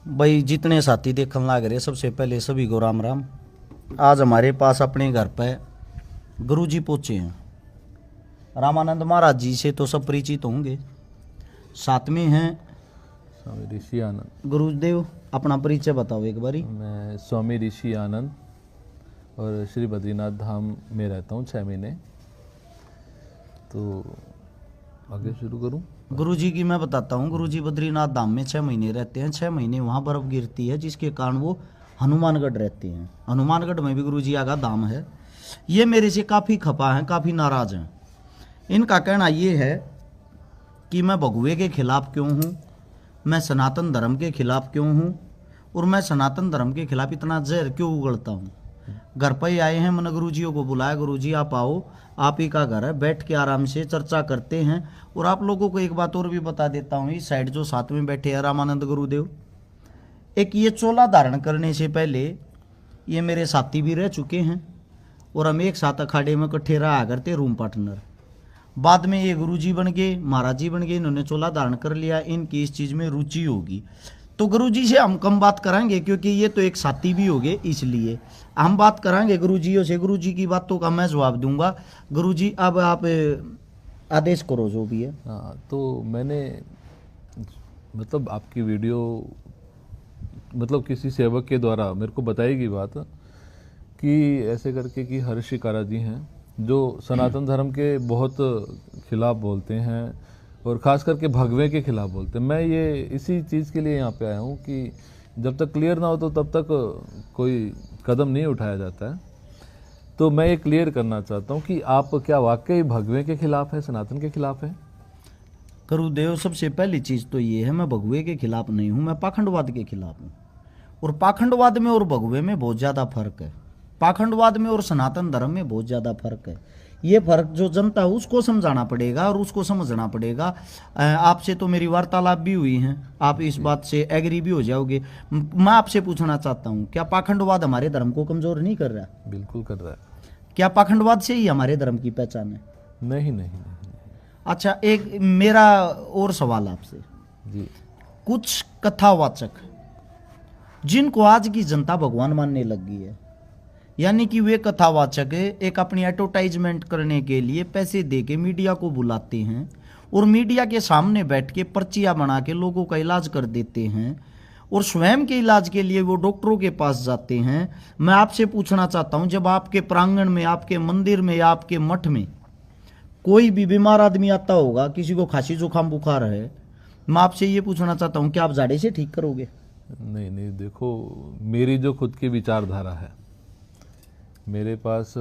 भाई जितने साथी देखने लग रहे सबसे पहले सभी को राम राम। आज हमारे पास अपने घर पे गुरुजी पहुंचे हैं। रामानंद महाराज जी से तो सब परिचित होंगे, साथ में हैं स्वामी ऋषि आनंद। गुरुदेव अपना परिचय बताओ एक बारी। मैं स्वामी ऋषि आनंद और श्री बद्रीनाथ धाम में रहता हूँ 6 महीने। तो आगे शुरू करूँ? गुरुजी की मैं बताता हूँ। गुरुजी बद्रीनाथ धाम में 6 महीने रहते हैं। 6 महीने वहाँ बर्फ गिरती है, जिसके कारण वो हनुमानगढ़ रहते हैं। हनुमानगढ़ में भी गुरुजी का धाम है। ये मेरे से काफ़ी खपा हैं, काफ़ी नाराज़ हैं। इनका कहना ये है कि मैं भगवे के खिलाफ क्यों हूँ, मैं सनातन धर्म के खिलाफ क्यों हूँ, और मैं सनातन धर्म के खिलाफ इतना जहर क्यों उगलता हूँ। घर पर ही आए हैं, मैंने गुरुजियों को बुलाया, गुरुजी आप आओ, आप ही का घर है, बैठ के आराम से चर्चा करते हैं। और आप लोगों को एक बात और भी बता देता हूँ, इस साइड जो साथ में बैठे हैं रामानंद गुरुदेव, एक ये चोला धारण करने से पहले ये मेरे साथी भी रह चुके हैं और हम एक साथ अखाड़े में इकट्ठे रहा करते, रूम पार्टनर। बाद में ये गुरुजी बन गए, महाराज जी बन गए, इन्होंने चोला धारण कर लिया। इनकी इस चीज़ में रुचि होगी तो गुरुजी से हम कम बात कराएंगे, क्योंकि ये तो एक साथी भी हो गए, इसलिए हम बात कराएंगे गुरुजियों से। गुरुजी की बातों का मैं जवाब दूंगा। गुरुजी अब आप आदेश करो जो भी है। हाँ, तो मैंने मतलब आपकी वीडियो मतलब किसी सेवक के द्वारा मेरे को बताई गई बात कि ऐसे करके कि हर्ष शिकारा जी हैं जो सनातन धर्म के बहुत खिलाफ बोलते हैं और ख़ास करके भगवे के खिलाफ बोलते हैं। मैं ये इसी चीज़ के लिए यहाँ पे आया हूँ कि जब तक क्लियर ना हो तो तब तक कोई कदम नहीं उठाया जाता है। तो मैं ये क्लियर करना चाहता हूँ कि आप क्या वाकई भगवे के खिलाफ है, सनातन के खिलाफ है? गुरुदेव सबसे पहली चीज़ तो ये है, मैं भगवे के खिलाफ नहीं हूँ, मैं पाखंडवाद के खिलाफ हूँ। और पाखंडवाद में और भगवे में बहुत ज़्यादा फर्क है। पाखंडवाद में और सनातन धर्म में बहुत ज़्यादा फर्क है। ये फर्क जो जनता है उसको समझाना पड़ेगा और उसको समझना पड़ेगा। आपसे तो मेरी वार्तालाप भी हुई है, आप इस बात से एग्री भी हो जाओगे। मैं आपसे पूछना चाहता हूँ, क्या पाखंडवाद हमारे धर्म को कमजोर नहीं कर रहा? बिल्कुल कर रहा है। क्या पाखंडवाद से ही हमारे धर्म की पहचान है? नहीं नहीं नहीं। अच्छा, एक मेरा और सवाल आपसे। जी। कुछ कथावाचक जिनको आज की जनता भगवान मानने लग गई है, यानी कि वे कथावाचक एक अपनी एडवर्टाइजमेंट करने के लिए पैसे दे के मीडिया को बुलाते हैं और मीडिया के सामने बैठ के पर्चियां बना के लोगों का इलाज कर देते हैं और स्वयं के इलाज के लिए वो डॉक्टरों के पास जाते हैं। मैं आपसे पूछना चाहता हूं, जब आपके प्रांगण में, आपके मंदिर में या आपके मठ में कोई भी बीमार आदमी आता होगा, किसी को खांसी जुकाम बुखार है, मैं आपसे ये पूछना चाहता हूं कि आप झाड़े से ठीक करोगे? नहीं नहीं, देखो मेरी जो खुद की विचारधारा है, मेरे पास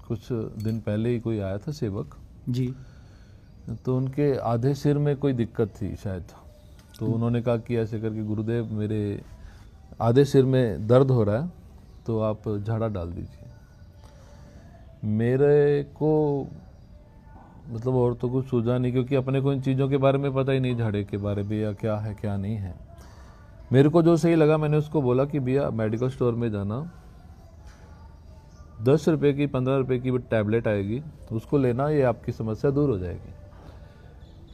कुछ दिन पहले ही कोई आया था सेवक जी, तो उनके आधे सिर में कोई दिक्कत थी शायद। तो उन्होंने कहा कि ऐसे करके गुरुदेव मेरे आधे सिर में दर्द हो रहा है तो आप झाड़ा डाल दीजिए। मेरे को मतलब और तो कुछ सूझा नहीं, क्योंकि अपने को इन चीज़ों के बारे में पता ही नहीं, झाड़े के बारे में या क्या है क्या नहीं है। मेरे को जो सही लगा मैंने उसको बोला कि भैया मेडिकल स्टोर में जाना, 10 रुपये की 15 रुपये की टैबलेट आएगी, उसको लेना, ये आपकी समस्या दूर हो जाएगी।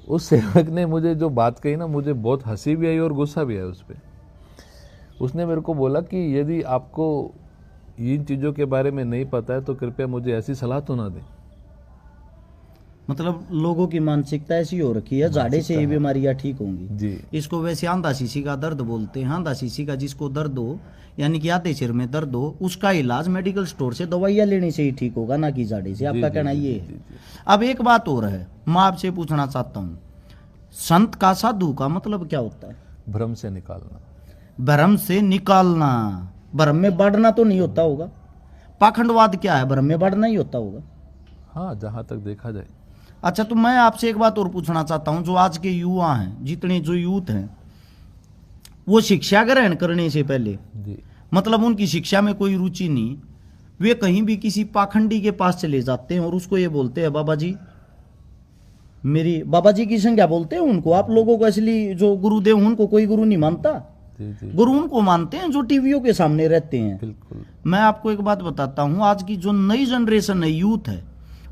उस सेवक ने मुझे जो बात कही ना, मुझे बहुत हंसी भी आई और गुस्सा भी आया उस पर। उसने मेरे को बोला कि यदि आपको इन चीज़ों के बारे में नहीं पता है तो कृपया मुझे ऐसी सलाह तो ना दें। मतलब लोगों की मानसिकता ऐसी हो रखी है, झाड़े से ये बीमारियां ठीक होंगी जी। इसको वैसे आंधा शीशी का दर्द बोलते हैं। आंधा शीशी का जिसको दर्द हो, यानी कि आधे सिर में दर्द हो, उसका इलाज मेडिकल स्टोर से दवाइयां लेने से ही ठीक होगा, ना कि झाड़े से। आपका कहना ये है? अब एक बात और है, मैं आपसे पूछना चाहता हूँ, संत का, साधु का मतलब क्या होता है? भ्रम से निकालना। भ्रम से निकालना। भ्रम में बढ़ना तो नहीं होता होगा? पाखंडवाद क्या है? भ्रम में बढ़ना ही होता होगा। हाँ, जहाँ तक देखा जाए। अच्छा, तो मैं आपसे एक बात और पूछना चाहता हूं, जो आज के युवा हैं, जितने जो यूथ हैं, वो शिक्षा ग्रहण करने से पहले जी, मतलब उनकी शिक्षा में कोई रुचि नहीं, वे कहीं भी किसी पाखंडी के पास चले जाते हैं और उसको ये बोलते हैं, बाबा जी मेरी, बाबा जी की संज्ञा बोलते हैं उनको। आप लोगों को असली जो गुरुदेव उनको कोई गुरु नहीं मानता। जी, जी। गुरु उनको मानते हैं जो टीवियों के सामने रहते हैं। बिल्कुल। मैं आपको एक बात बताता हूं, आज की जो नई जनरेशन है, यूथ है,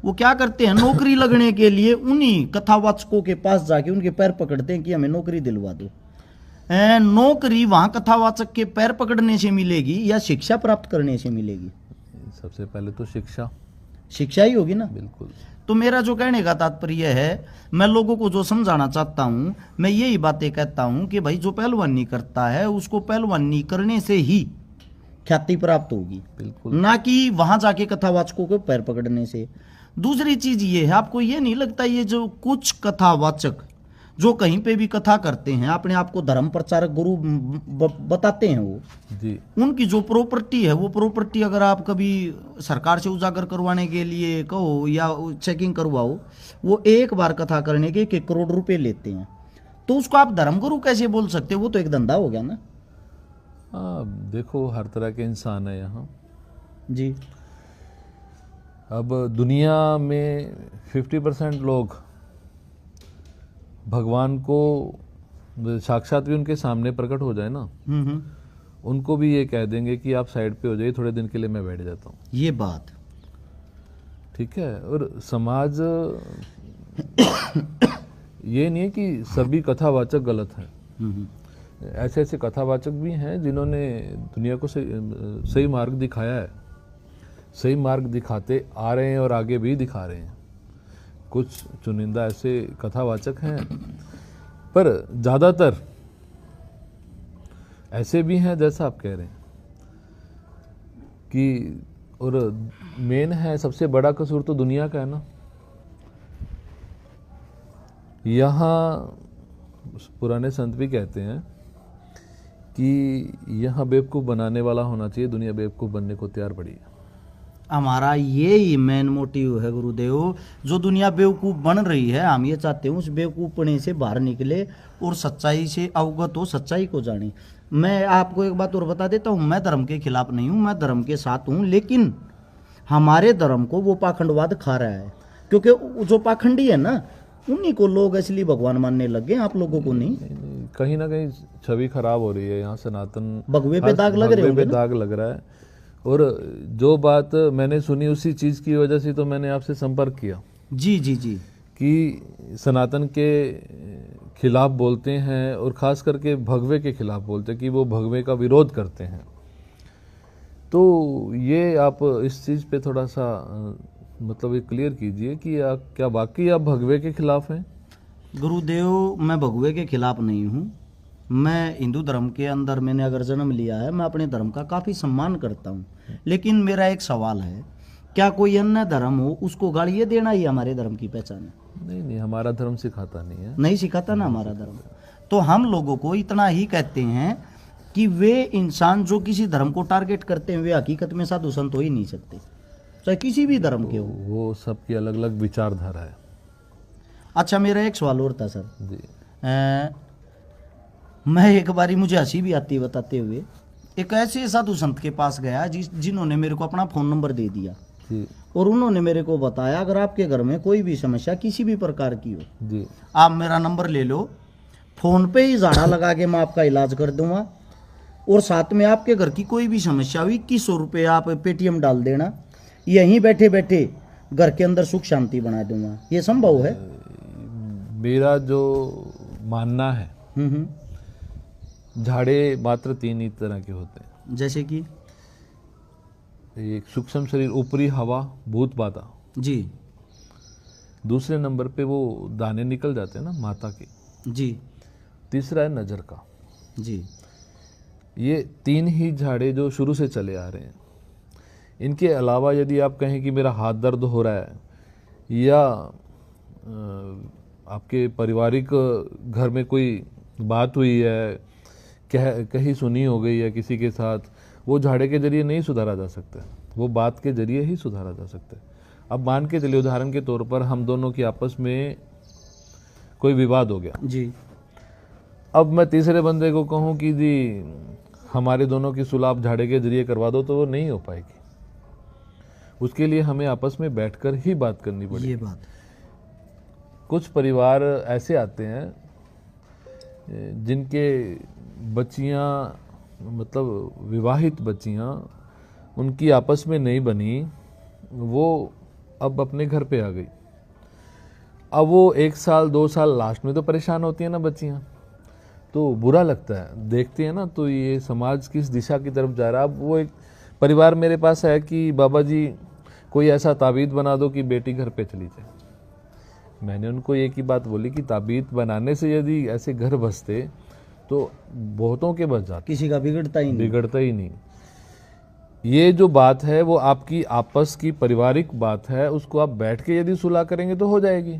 वो क्या करते हैं, नौकरी लगने के लिए उन्हीं कथावाचकों के पास जाके उनके पैर पकड़ते हैं कि हमें नौकरी दिलवा दो। नौकरी वहां कथावाचक के पैर पकड़ने से मिलेगी या शिक्षा प्राप्त करने से मिलेगी? सबसे पहले तो शिक्षा। शिक्षा ही होगी ना। बिल्कुल। तो मेरा जो कहने का तात्पर्य है, मैं लोगों को जो समझाना चाहता हूं, मैं यही बातें कहता हूं कि भाई जो पहलवानी करता है उसको पहलवानी करने से ही ख्याति प्राप्त होगी, बिल्कुल। ना कि वहां जाके कथावाचकों को पैर पकड़ने से। दूसरी चीज ये है, आपको ये नहीं लगता ये जो कुछ कथावाचक जो कहीं पे भी कथा करते हैं, अपने आप को धर्म प्रचारक गुरु बताते हैं, वो जी। उनकी जो प्रॉपर्टी है, वो प्रॉपर्टी अगर आप कभी सरकार से उजागर करवाने के लिए कहो या चेकिंग करवाओ, वो एक बार कथा करने के करोड़ रुपए लेते हैं। तो उसको आप धर्मगुरु कैसे बोल सकते हो? वो तो एक धंधा हो गया ना। हाँ, देखो हर तरह के इंसान है यहाँ जी। अब दुनिया में 50% लोग भगवान को साक्षात भी उनके सामने प्रकट हो जाए ना, उनको भी ये कह देंगे कि आप साइड पे हो जाइए, थोड़े दिन के लिए मैं बैठ जाता हूँ। ये बात ठीक है। और समाज ये नहीं है कि सभी कथावाचक गलत हैं। ऐसे ऐसे कथावाचक भी हैं जिन्होंने दुनिया को सही मार्ग दिखाया है, सही मार्ग दिखाते आ रहे हैं और आगे भी दिखा रहे हैं। कुछ चुनिंदा ऐसे कथावाचक हैं, पर ज़्यादातर ऐसे भी हैं जैसा आप कह रहे हैं कि, और मेन है सबसे बड़ा कसूर तो दुनिया का है ना। यहाँ पुराने संत भी कहते हैं कि यहाँ बेवकूफ़ बनाने वाला होना चाहिए, दुनिया बेवकूफ़ बनने को तैयार पड़ी है। हमारा ये ही मेन मोटिव है गुरुदेव। जो दुनिया बेवकूफ़ बन रही है, हम ये चाहते हैं उस बेवकूफ़पने से बाहर निकले और सच्चाई से अवगत हो, सच्चाई को जाने। मैं आपको एक बात और बता देता हूँ, मैं धर्म के खिलाफ नहीं हूँ, मैं धर्म के साथ हूँ, लेकिन हमारे धर्म को वो पाखंडवाद खा रहा है, क्योंकि जो पाखंडी है ना, उन्हीं को लोग इसलिए भगवान मानने लग गए, आप लोगों को नहीं। कहीं ना कहीं छवि खराब हो रही है यहाँ सनातन, भगवे पे दाग लग रहे होंगे ना? दाग लग रहा है। और जो बात मैंने सुनी उसी चीज़ की वजह से तो मैंने आपसे संपर्क किया। जी जी जी। कि सनातन के खिलाफ बोलते हैं और ख़ास करके भगवे के खिलाफ बोलते हैं कि वो भगवे का विरोध करते हैं। तो ये आप इस चीज़ पे थोड़ा सा मतलब ये क्लियर कीजिए कि क्या वाकई आप भगवे के खिलाफ हैं? गुरुदेव, मैं भगवे के खिलाफ नहीं हूँ। मैं हिंदू धर्म के अंदर मैंने अगर जन्म लिया है, मैं अपने धर्म का काफ़ी सम्मान करता हूँ, लेकिन मेरा एक सवाल है, क्या कोई अन्य धर्म हो उसको गालियाँ देना ही हमारे धर्म की पहचान है? नहीं, हमारा धर्म सिखाता नहीं है। नहीं सिखाता ना हमारा धर्म। तो हम लोगों को इतना ही कहते हैं कि वे इंसान जो किसी धर्म को टारगेट करते हैं, वे हकीकत में साधु संत हो ही नहीं सकते, चाहे किसी भी धर्म के हो। वो सबकी अलग अलग विचारधारा है। अच्छा, मेरा एक सवाल और था सर जी। मैं एक बारी, मुझे हंसी भी आती है बताते हुए, एक ऐसे साधु संत के पास गया जिन्होंने मेरे को अपना फ़ोन नंबर दे दिया जी। और उन्होंने मेरे को बताया, अगर आपके घर में कोई भी समस्या किसी भी प्रकार की हो जी, आप मेरा नंबर ले लो, फ़ोन पे ही झाड़ा लगा के मैं आपका इलाज कर दूंगा, और साथ में आपके घर की कोई भी समस्या हुई 2100 रुपये आप पेटीएम डाल देना, यहीं बैठे बैठे घर के अंदर सुख शांति बना दूंगा। ये संभव है? मेरा जो मानना है, झाड़े मात्र 3 ही तरह के होते हैं। जैसे कि एक सूक्ष्म शरीर, ऊपरी हवा, भूत बाधा। जी दूसरे नंबर पे वो दाने निकल जाते हैं ना माता के। जी तीसरा है नज़र का। जी। ये 3 ही झाड़े जो शुरू से चले आ रहे हैं। इनके अलावा यदि आप कहें कि मेरा हाथ दर्द हो रहा है या आपके पारिवारिक घर में कोई बात हुई है, कहीं सुनी हो गई है किसी के साथ, वो झाड़े के जरिए नहीं सुधारा जा सकता, वो बात के जरिए ही सुधारा जा सकता है। अब मान के चलिए उदाहरण के तौर पर हम दोनों की आपस में कोई विवाद हो गया जी। अब मैं तीसरे बंदे को कहूँ कि जी हमारे दोनों की सुलह आप झाड़े के जरिए करवा दो, तो वो नहीं हो पाएगी। उसके लिए हमें आपस में बैठकर ही बात करनी पड़ेगी। ये बात। कुछ परिवार ऐसे आते हैं जिनके बच्चियां, मतलब विवाहित बच्चियां, उनकी आपस में नहीं बनी, वो अब अपने घर पे आ गई। अब वो 1 साल 2 साल लास्ट में तो परेशान होती हैं ना बच्चियां तो बुरा लगता है, देखते हैं ना, तो ये समाज किस दिशा की तरफ जा रहा है। अब वो एक परिवार मेरे पास है कि बाबा जी कोई ऐसा ताबीज़ बना दो कि बेटी घर पे चली जाए। मैंने उनको एक ही बात बोली कि ताबीज़ बनाने से यदि ऐसे घर बसते तो बहुतों के बच जाते, किसी का बिगड़ता ही नहीं। बिगड़ता ही नहीं। ये जो बात है वो आपकी आपस की पारिवारिक बात है, उसको आप बैठ के यदि सुलह करेंगे तो हो जाएगी।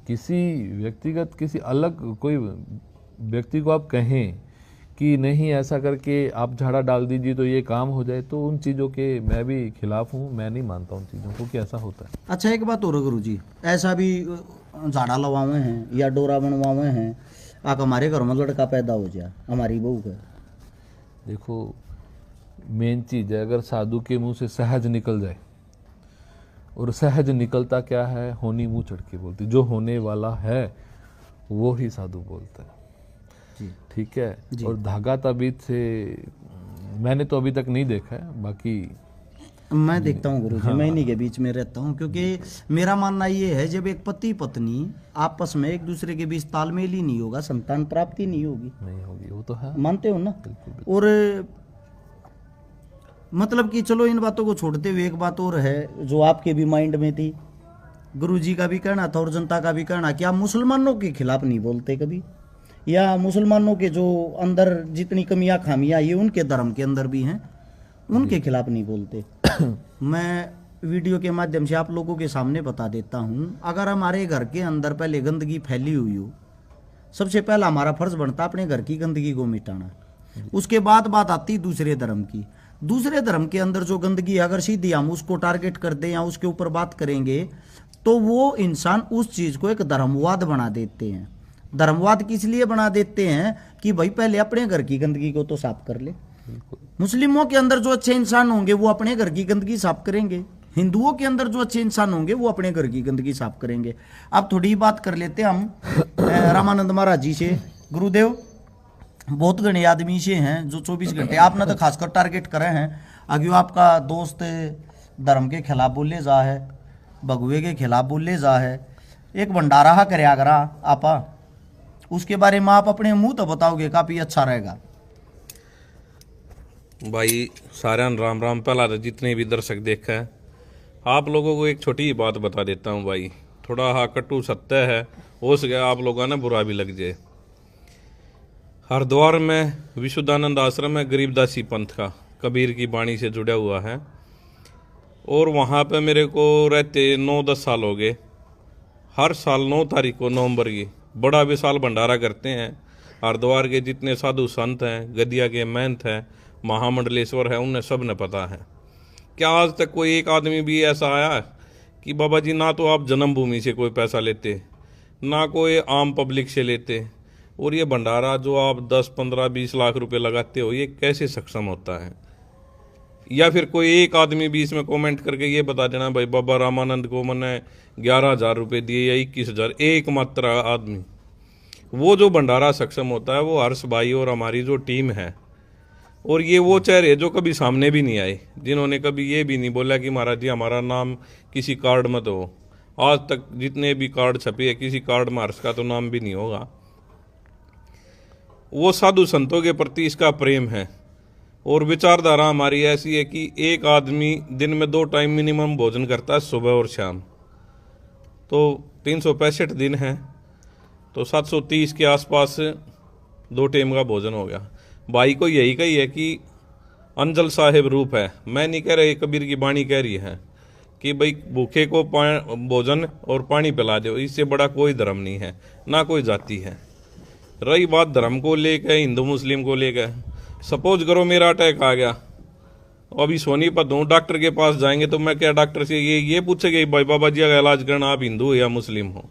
किसी व्यक्तिगत, किसी अलग कोई व्यक्ति को आप कहें कि नहीं ऐसा करके आप झाड़ा डाल दीजिए तो ये काम हो जाए, तो उन चीज़ों के मैं भी खिलाफ हूँ। मैं नहीं मानता उन चीज़ों को कि ऐसा होता है। अच्छा एक बात और गुरु जी, ऐसा भी झाड़ा लवावे हैं या डोरा बनवावे हैं, आक हमारे घर में लड़का पैदा हो जाए हमारी बहू का। देखो मेन चीज़ है, अगर साधु के मुंह से सहज निकल जाए, और सहज निकलता क्या है, होनी मुंह चढ़ के बोलती, जो होने वाला है वो ही साधु बोलता है। जी ठीक है। जी। और धागा ताबीज से मैंने तो अभी तक नहीं देखा है, बाकी मैं देखता हूँ गुरु जी, मैं इन्हीं के बीच में रहता हूँ, क्योंकि मेरा मानना ये है जब एक पति पत्नी आपस में एक दूसरे के बीच तालमेल ही नहीं होगा, संतान प्राप्ति नहीं होगी। नहीं होगी, वो तो है। मानते हो ना? बिल्कुल। और मतलब कि चलो इन बातों को छोड़ते हुए एक बात और है जो आपके भी माइंड में थी, गुरु जी का भी कहना था और जनता का भी कहना कि आप मुसलमानों के खिलाफ नहीं बोलते कभी, या मुसलमानों के जो अंदर जितनी कमियां खामियां ये उनके धर्म के अंदर भी हैं, उनके खिलाफ नहीं बोलते। मैं वीडियो के माध्यम से आप लोगों के सामने बता देता हूँ, अगर हमारे घर के अंदर पहले गंदगी फैली हुई हो, सबसे पहला हमारा फर्ज बनता अपने घर की गंदगी को मिटाना। उसके बाद बात आती दूसरे धर्म की। दूसरे धर्म के अंदर जो गंदगी है, अगर सीधी हम उसको टारगेट कर दें या उसके ऊपर बात करेंगे तो वो इंसान उस चीज को एक धर्मवाद बना देते हैं। धर्मवाद किस लिए बना देते हैं कि भाई पहले अपने घर की गंदगी को तो साफ कर ले। मुस्लिमों के अंदर जो अच्छे इंसान होंगे वो अपने घर की गंदगी साफ करेंगे, हिंदुओं के अंदर जो अच्छे इंसान होंगे वो अपने घर की गंदगी साफ करेंगे। अब थोड़ी बात कर लेते हैं हम रामानंद महाराज जी से। गुरुदेव बहुत घने आदमी से हैं जो 24 घंटे आपने तो खासकर टारगेट करे हैं, अगर आपका दोस्त धर्म के खिलाफ बोले जा है, भगवे के खिलाफ बोले जा है, एक भंडारा करे आगरा आपा, उसके बारे में आप अपने मुंह तो बताओगे, काफी अच्छा रहेगा। भाई सारे राम राम। पहला तो जितने भी दर्शक देखा है, आप लोगों को एक छोटी बात बता देता हूँ भाई, थोड़ा हाँ कटु सत्य है, हो सके आप लोगों ने बुरा भी लग जाए। हरिद्वार में विशुद्धानंद आश्रम है, गरीबदासी पंथ का, कबीर की वाणी से जुड़ा हुआ है, और वहाँ पे मेरे को रहते 9-10 साल हो गए। हर साल 9 तारीख को नवंबर की बड़ा विशाल भंडारा करते हैं। हरिद्वार के जितने साधु संत हैं, गदिया के महंत हैं, महामंडलेश्वर है, उन्हें सब ने पता है। क्या आज तक कोई एक आदमी भी ऐसा आया कि बाबा जी ना तो आप जन्मभूमि से कोई पैसा लेते, ना कोई आम पब्लिक से लेते, और ये भंडारा जो आप 10, 15, 20 लाख रुपए लगाते हो, ये कैसे सक्षम होता है? या फिर कोई एक आदमी भी इसमें कमेंट करके ये बता देना भाई बाबा रामानंद को मैंने 11,000 रुपये दिए या 21,000, एक मात्र आदमी। वो जो भंडारा सक्षम होता है वो हर्ष भाई और हमारी जो टीम है, और ये वो चेहरे जो कभी सामने भी नहीं आए, जिन्होंने कभी ये भी नहीं बोला कि महाराज जी हमारा नाम किसी कार्ड में तो हो। आज तक जितने भी कार्ड छपे हैं, किसी कार्ड में हर्ष का तो नाम भी नहीं होगा। वो साधु संतों के प्रति इसका प्रेम है, और विचारधारा हमारी ऐसी है कि एक आदमी दिन में 2 टाइम मिनिमम भोजन करता है, सुबह और शाम। तो 365 दिन है, तो 730 के आसपास 2 टाइम का भोजन हो गया। भाई को यही कही है कि अंजल साहिब रूप है। मैं नहीं कह रही, कबीर की वाणी कह रही है कि भाई भूखे को भोजन और पानी पिला दो, इससे बड़ा कोई धर्म नहीं है, ना कोई जाति है। रही बात धर्म को लेकर, हिंदू मुस्लिम को लेकर, सपोज करो मेरा अटैक आ गया, अभी सोनीपत हूँ, डॉक्टर के पास जाएंगे तो मैं क्या डॉक्टर से ये पूछेंगे भाई बाबा जी का इलाज करना आप हिंदू हो या मुस्लिम हो?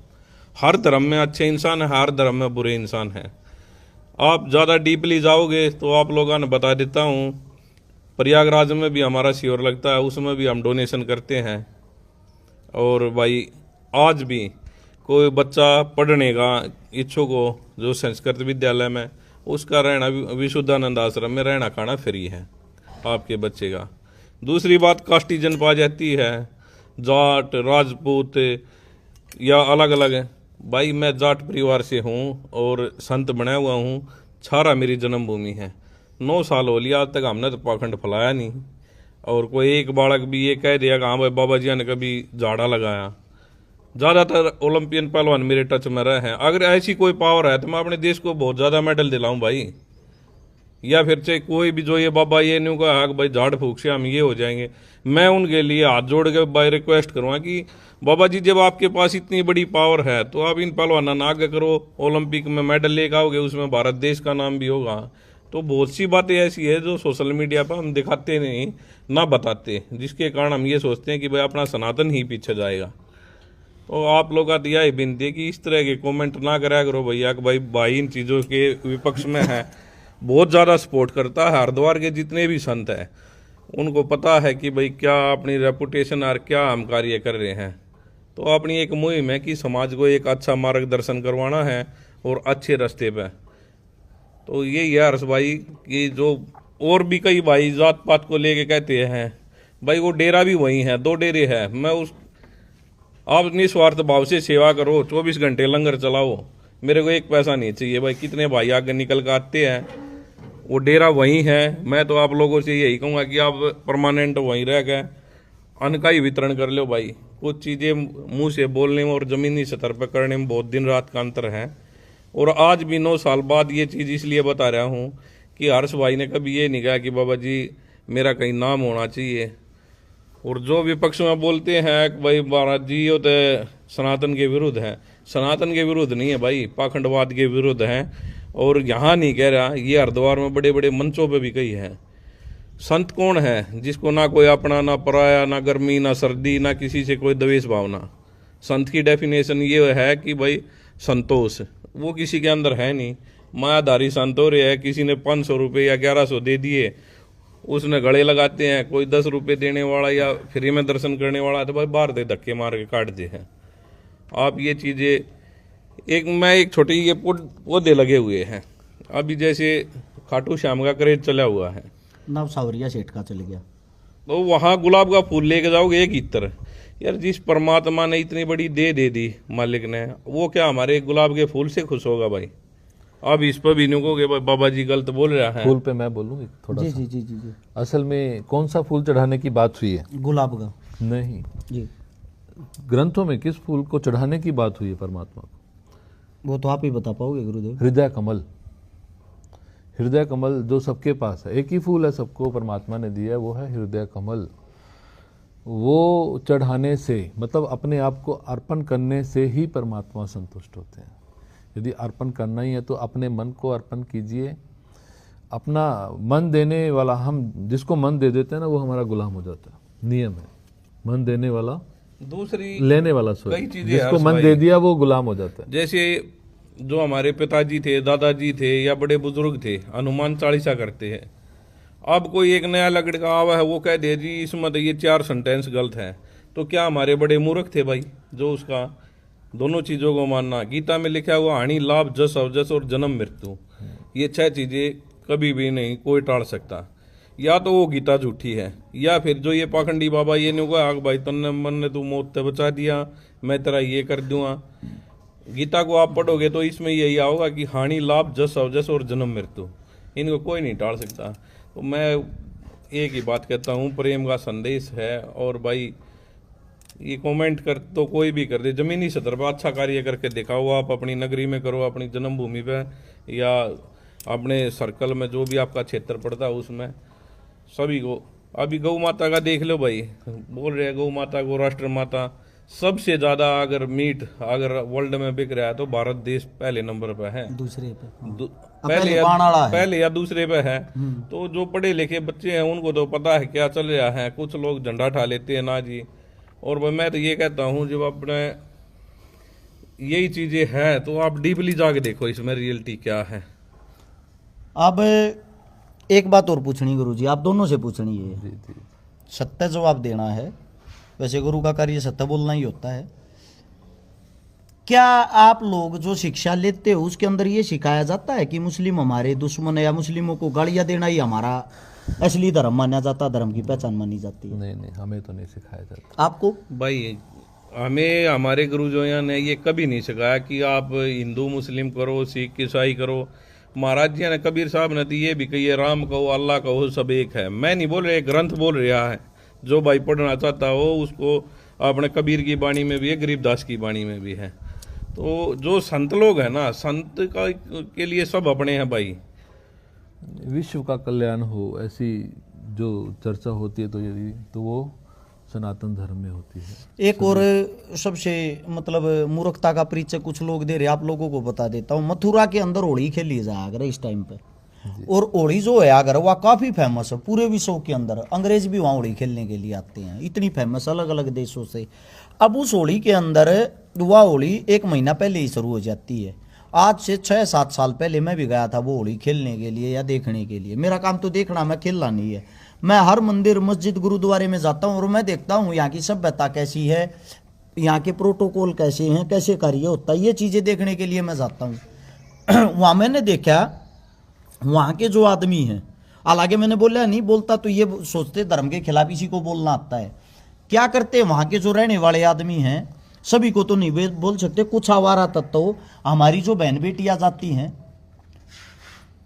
हर धर्म में अच्छे इंसान है, हर धर्म में बुरे इंसान है। आप ज़्यादा डीपली जाओगे तो आप लोगों ने बता देता हूँ, प्रयागराज में भी हमारा शिविर लगता है, उसमें भी हम डोनेशन करते हैं। और भाई आज भी कोई बच्चा पढ़ने का इच्छुक हो जो संस्कृत विद्यालय में, उसका रहना विशुद्धानंद आश्रम में रहना खाना फ्री है आपके बच्चे का। दूसरी बात कास्टिजन पा जाती है, जाट राजपूत या अलग अलग भाई मैं जाट परिवार से हूँ और संत बना हुआ हूँ। छारा मेरी जन्मभूमि है। 9 साल हो लिया, आज तक हमने तो पाखंड फैलाया नहीं। और कोई एक बालक भी ये कह दिया कि हाँ भाई बाबा जी ने कभी झाड़ा लगाया। ज़्यादातर ओलंपियन पहलवान मेरे टच में रहे हैं। अगर ऐसी कोई पावर है तो मैं अपने देश को बहुत ज़्यादा मेडल दिलाऊं भाई। या फिर चाहे कोई भी जो ये बाबा ये नहीं कहा कि भाई झाड़ फूक से हम ये हो जाएंगे, मैं उनके लिए हाथ जोड़ के भाई रिक्वेस्ट करूँगा कि बाबा जी जब आपके पास इतनी बड़ी पावर है तो आप इन पहलवानों ना आगे करो, ओलंपिक में मेडल लेकर आओगे, उसमें भारत देश का नाम भी होगा। तो बहुत सी बातें ऐसी है जो सोशल मीडिया पर हम दिखाते नहीं, ना बताते, जिसके कारण हम ये सोचते हैं कि भाई अपना सनातन ही पीछे जाएगा। तो आप लोग का यह विनती है कि इस तरह के कमेंट ना करा करो भैया कि भाई इन चीज़ों के विपक्ष में है, बहुत ज़्यादा सपोर्ट करता है। हरिद्वार के जितने भी संत हैं उनको पता है कि भाई क्या अपनी रेपुटेशन और क्या हम कार्य कर रहे हैं। तो अपनी एक मुहिम है कि समाज को एक अच्छा मार्गदर्शन करवाना है और अच्छे रास्ते पे। तो यही है हर्ष भाई कि जो और भी कई भाई जात पात को लेके कहते हैं, भाई वो डेरा भी वही है, 2 डेरे हैं। मैं उस आप निस्वार्थ भाव से सेवा करो, 24 घंटे लंगर चलाओ, मेरे को एक पैसा नहीं चाहिए भाई। कितने भाई आगे निकल कर आते हैं, वो डेरा वही है। मैं तो आप लोगों से यही कहूँगा कि आप परमानेंट वहीं रह गए अन्न का ही वितरण कर लो भाई। कुछ चीज़ें मुंह से बोलने में और ज़मीनी स्तर पर करने में बहुत दिन रात का अंतर है। और आज भी 9 साल बाद ये चीज़ इसलिए बता रहा हूँ कि हर्ष भाई ने कभी ये नहीं कहा कि बाबा जी मेरा कहीं नाम होना चाहिए। और जो विपक्ष में बोलते हैं कि भाई महाराज जी ये तो सनातन के विरुद्ध है, सनातन के विरुद्ध नहीं है भाई, पाखंडवाद के विरुद्ध है। और यहाँ नहीं कह रहा, ये हरिद्वार में बड़े बड़े मंचों पे भी कही है। संत कौन है जिसको ना कोई अपना, ना पराया, ना गर्मी, ना सर्दी, ना किसी से कोई द्वेष भावना। संत की डेफिनेशन ये है कि भाई संतोष, वो किसी के अंदर है नहीं। मायाधारी संत हो रहे हैं, किसी ने 500 रुपये या 1100 दे दिए, उसने गले लगाते हैं। कोई 10 रुपये देने वाला या फ्री में दर्शन करने वाला तो भाई बाहर दे धक्के मार के काट दे हैं। आप ये चीज़ें एक छोटी ये पौधे लगे हुए हैं अभी, जैसे खाटू श्याम का क्रेज चला हुआ है, नव सावरिया सेठ का चल गया, तो वहाँ गुलाब का फूल लेके जाओगे 1 इत्र। यार जिस परमात्मा ने इतनी बड़ी दे दी मालिक ने, वो क्या हमारे गुलाब के फूल से खुश होगा भाई? अब इस पर भी नहीं कहोगे बाबा जी गलत बोल रहा है। फूल पे मैं बोलूँ थोड़ा जी सा। जी जी जी जी। असल में कौन सा फूल चढ़ाने की बात हुई है? गुलाब का नहीं, जी, ग्रंथों में किस फूल को चढ़ाने की बात हुई है परमात्मा को? वो तो आप ही बता पाओगे गुरुदेव। हृदय कमल। हृदय कमल जो सबके पास है, एक ही फूल है सबको परमात्मा ने दिया है, वो है हृदय कमल। वो चढ़ाने से मतलब अपने आप को अर्पण करने से ही परमात्मा संतुष्ट होते हैं। यदि अर्पण करना ही है तो अपने मन को अर्पण कीजिए। अपना मन देने वाला, हम जिसको मन दे देते हैं ना वो हमारा गुलाम हो जाता है। नियम है, मन देने वाला दूसरी लेने वाला, कई सॉरी, चीजें जिसको हर्ष मन भाई, दे दिया वो गुलाम हो जाता है। जैसे जो हमारे पिताजी थे, दादाजी थे या बड़े बुजुर्ग थे, हनुमान चालीसा करते हैं। अब कोई एक नया लड़का आवा है, वो कह दे जी इसमें तो ये 4 सेंटेंस गलत है, तो क्या हमारे बड़े मूर्ख थे भाई जो उसका दोनों चीज़ों को मानना? गीता में लिखा हुआ हानि लाभ जस अवजस और जन्म मृत्यु, ये 6 चीज़ें कभी भी नहीं कोई टाल सकता। या तो वो गीता झूठी है, या फिर जो ये पाखंडी बाबा ये नहीं कहा भाई तन्ने मन ने तू मौत से बचा दिया, मैं तेरा ये कर दूंगा। गीता को आप पढ़ोगे तो इसमें यही आओगा कि हानि लाभ जस अवजस और जन्म मृत्यु, इनको कोई नहीं टाल सकता। तो मैं एक ही बात कहता हूँ, प्रेम का संदेश है। और भाई ये कमेंट कर तो कोई भी कर दे, जमीनी सतर पर अच्छा कार्य करके दिखाओ। आप अपनी नगरी में करो, अपनी जन्मभूमि पे या अपने सर्कल में जो भी आपका क्षेत्र पड़ता है उसमें सभी को। अभी गौ माता का देख लो भाई, बोल रहे हैं गौ माता को राष्ट्र माता। सबसे ज़्यादा अगर मीट अगर वर्ल्ड में बिक रहा है तो भारत देश पहले नंबर पे है, दूसरे पे पहले या दूसरे पे है। तो जो पढ़े लिखे बच्चे हैं उनको तो पता है क्या चल रहा है। कुछ लोग झंडा उठा लेते हैं ना जी। और मैं तो ये कहता हूँ जब अपने यही चीज़ें हैं तो आप डीपली जाके देखो इसमें रियलिटी क्या है। अब एक बात और पूछनी गुरुजी, आप दोनों से पूछनी है, जी जी। सत्य जवाब देना है। वैसे गुरु का कार्य सत्य बोलना ही होता है। क्या आप लोग जो शिक्षा लेते हो उसके अंदर ये सिखाया जाता है कि मुस्लिम हमारे दुश्मन है या मुस्लिमों को गालियां देना ही हमारा असली धर्म माना जाता, धर्म की पहचान मानी जाती है? नहीं नहीं, हमें तो नहीं सिखाया जाता। आपको? भाई हमें हमारे गुरुजों ने ये कभी नहीं सिखाया कि आप हिंदू मुस्लिम करो, सिख ईसाई करो। महाराज जी ने, कबीर साहब ने तो ये भी कही है, राम कहो अल्लाह कहो सब एक है। मैं नहीं बोल रहा, ग्रंथ बोल रहा है। जो भाई पढ़ना चाहता हो उसको अपने कबीर की वाणी में भी है, गरीबदास की वाणी में भी है। तो जो संत लोग हैं ना, संत का के लिए सब अपने हैं भाई। विश्व का कल्याण हो ऐसी जो चर्चा होती है तो वो सनातन धर्म में होती है। एक और सबसे मतलब मूर्खता का परिचय कुछ लोग दे रहे, आप लोगों को बता देता हूँ। मथुरा के अंदर होली खेली जाए अगर इस टाइम पे, और होली जो है अगर वह काफी फेमस है पूरे विश्व के अंदर। अंग्रेज भी वहाँ होली खेलने के लिए आते हैं, इतनी फेमस अलग अलग देशों से। अब उस होली के अंदर वह होली 1 महीना पहले ही शुरू हो जाती है। आज से 6-7 साल पहले मैं भी गया था वो होली खेलने के लिए या देखने के लिए। मेरा काम तो देखना, मैं खेलना नहीं है। मैं हर मंदिर मस्जिद गुरुद्वारे में जाता हूँ और मैं देखता हूँ यहाँ की सभ्यता कैसी है, यहाँ के प्रोटोकॉल कैसे हैं, कैसे कार्य होता है, ये चीज़ें देखने के लिए मैं जाता हूँ। वहाँ मैंने देखा वहाँ के जो आदमी हैं, हालांकि मैंने बोला नहीं, बोलता तो ये सोचते धर्म के खिलाफ इसी को बोलना आता है। क्या करते वहाँ के जो रहने वाले आदमी हैं, सभी को तो नहीं बोल सकते, कुछ आवारा तत्व हमारी जो बहन बेटियाँ जाती हैं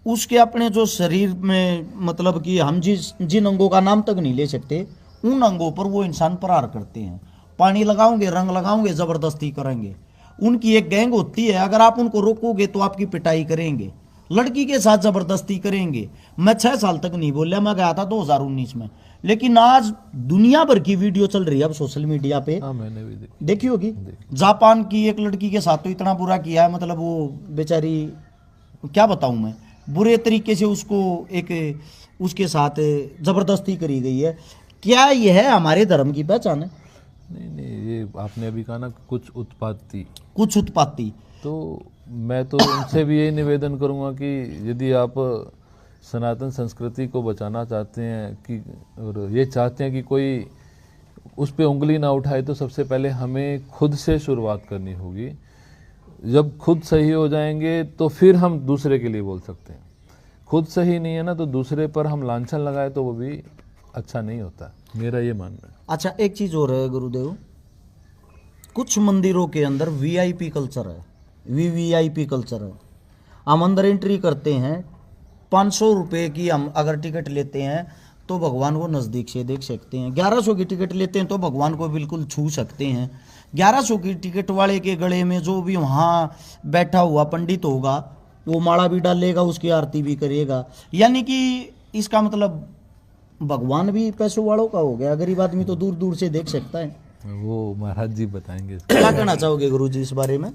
उसके अपने जो शरीर में मतलब कि हम जिन अंगों का नाम तक नहीं ले सकते, उन अंगों पर वो इंसान प्रहार करते हैं। पानी लगाओगे, रंग लगाओगे, ज़बरदस्ती करेंगे। उनकी एक गैंग होती है, अगर आप उनको रोकोगे तो आपकी पिटाई करेंगे, लड़की के साथ ज़बरदस्ती करेंगे। मैं 6 साल तक नहीं बोला, मैं गया था 2019 में, लेकिन आज दुनिया भर की वीडियो चल रही है अब सोशल मीडिया पे। हाँ, मैंने भी देखी होगी। जापान की एक लड़की के साथ तो इतना बुरा किया है, मतलब वो बेचारी क्या बताऊं मैं, बुरे तरीके से उसको एक उसके साथ जबरदस्ती करी गई है। क्या यह है हमारे धर्म की पहचान है? नहीं, ये आपने अभी कहा ना कुछ उत्पत्ति, तो मैं तो उनसे भी यही निवेदन करूंगा कि यदि आप सनातन संस्कृति को बचाना चाहते हैं कि और ये चाहते हैं कि कोई उस पे उंगली ना उठाए, तो सबसे पहले हमें खुद से शुरुआत करनी होगी। जब खुद सही हो जाएंगे तो फिर हम दूसरे के लिए बोल सकते हैं। खुद सही नहीं है ना, तो दूसरे पर हम लांछन लगाए तो वो भी अच्छा नहीं होता, मेरा ये मानना है। अच्छा, एक चीज़ और है गुरुदेव, कुछ मंदिरों के अंदर वीआईपी कल्चर है, वीवीआईपी कल्चर है। हम अंदर एंट्री करते हैं, 500 रुपये की हम अगर टिकट लेते हैं तो भगवान को नज़दीक से देख सकते हैं। 1100 की टिकट लेते हैं तो भगवान को बिल्कुल छू सकते हैं। 1100 की टिकट वाले के गले में जो भी वहाँ बैठा हुआ पंडित होगा वो माला भी डालेगा, उसकी आरती भी करेगा। यानी कि इसका मतलब भगवान भी पैसों वालों का हो गया, गरीब आदमी तो दूर दूर से देख सकता है। वो महाराज जी बताएंगे। क्या कहना चाहोगे गुरुजी इस बारे में?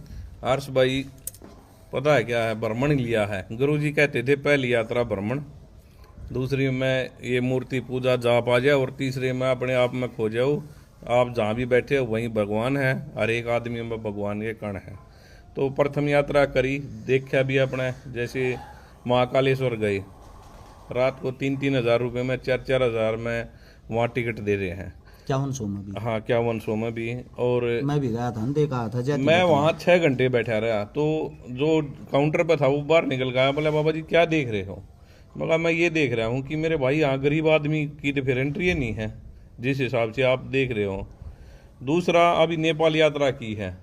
हर्ष भाई, पता है क्या है, भ्रमण लिया है। गुरुजी कहते थे पहली यात्रा भ्रमण, दूसरी में ये मूर्ति पूजा जाप आ जाए, और तीसरे में अपने आप में खो जाओ। आप जहाँ भी बैठे हो वहीं भगवान है, हर एक आदमी में भगवान के कण है। तो प्रथम यात्रा करी, देखा भी अपने, जैसे महाकालेश्वर गए, रात को 3-3 हज़ार रुपये में, 4-4 हज़ार में वहाँ टिकट दे रहे हैं। 5100 में भी? हाँ, 5100 में भी। और मैं भी गया था, देखा था, मैं वहाँ 6 घंटे बैठा रहा। तो जो काउंटर पर था वो बाहर निकल गया, बोला बाबा जी क्या देख रहे हो? मगर मैं ये देख रहा हूँ कि मेरे भाई यहाँ गरीब आदमी की तो फिर एंट्री नहीं है जिस हिसाब से आप देख रहे हो। दूसरा, अभी नेपाल यात्रा की है,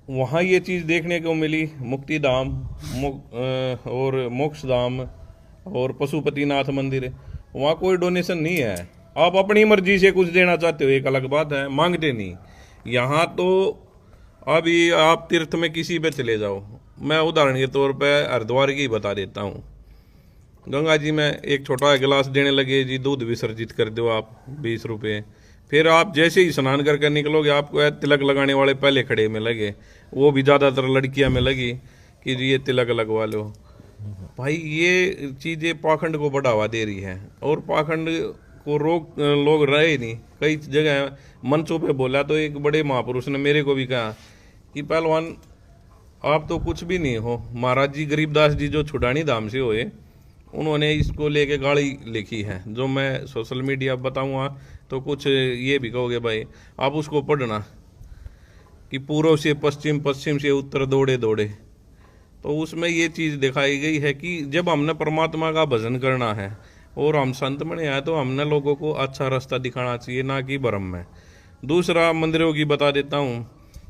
वहाँ ये चीज़ देखने को मिली, मुक्ति धाम और मोक्ष धाम और पशुपतिनाथ मंदिर, वहाँ कोई डोनेशन नहीं है। आप अपनी मर्जी से कुछ देना चाहते हो एक अलग बात है, मांगते नहीं। यहाँ तो अभी आप तीर्थ में किसी पे चले जाओ, मैं उदाहरण के तौर पे हरिद्वार की बता देता हूँ। गंगा जी में एक छोटा गिलास देने लगे जी, दूध विसर्जित कर दो आप 20 रुपये। फिर आप जैसे ही स्नान करके निकलोगे, आपको तिलक लगाने वाले पहले खड़े में लगे, वो भी ज़्यादातर लड़कियां में लगी कि जी ये तिलक लगवा लो। भाई ये चीज़ें पाखंड को बढ़ावा दे रही है, और पाखंड को रोक लोग रहे नहीं। कई जगह मंचों पे बोला तो एक बड़े महापुरुष ने मेरे को भी कहा कि पहलवान आप तो कुछ भी नहीं हो। महाराज जी गरीबदास जी जो छुड़ानी धाम से हुए, उन्होंने इसको लेके गाड़ी लिखी है, जो मैं सोशल मीडिया बताऊंगा तो कुछ ये भी कहोगे भाई, आप उसको पढ़ना कि पूर्व से पश्चिम, पश्चिम से उत्तर दौड़े दौड़े। तो उसमें ये चीज़ दिखाई गई है कि जब हमने परमात्मा का भजन करना है और हम संत बने हैं, तो हमने लोगों को अच्छा रास्ता दिखाना चाहिए, ना कि भ्रम में। दूसरा मंदिरों की बता देता हूँ।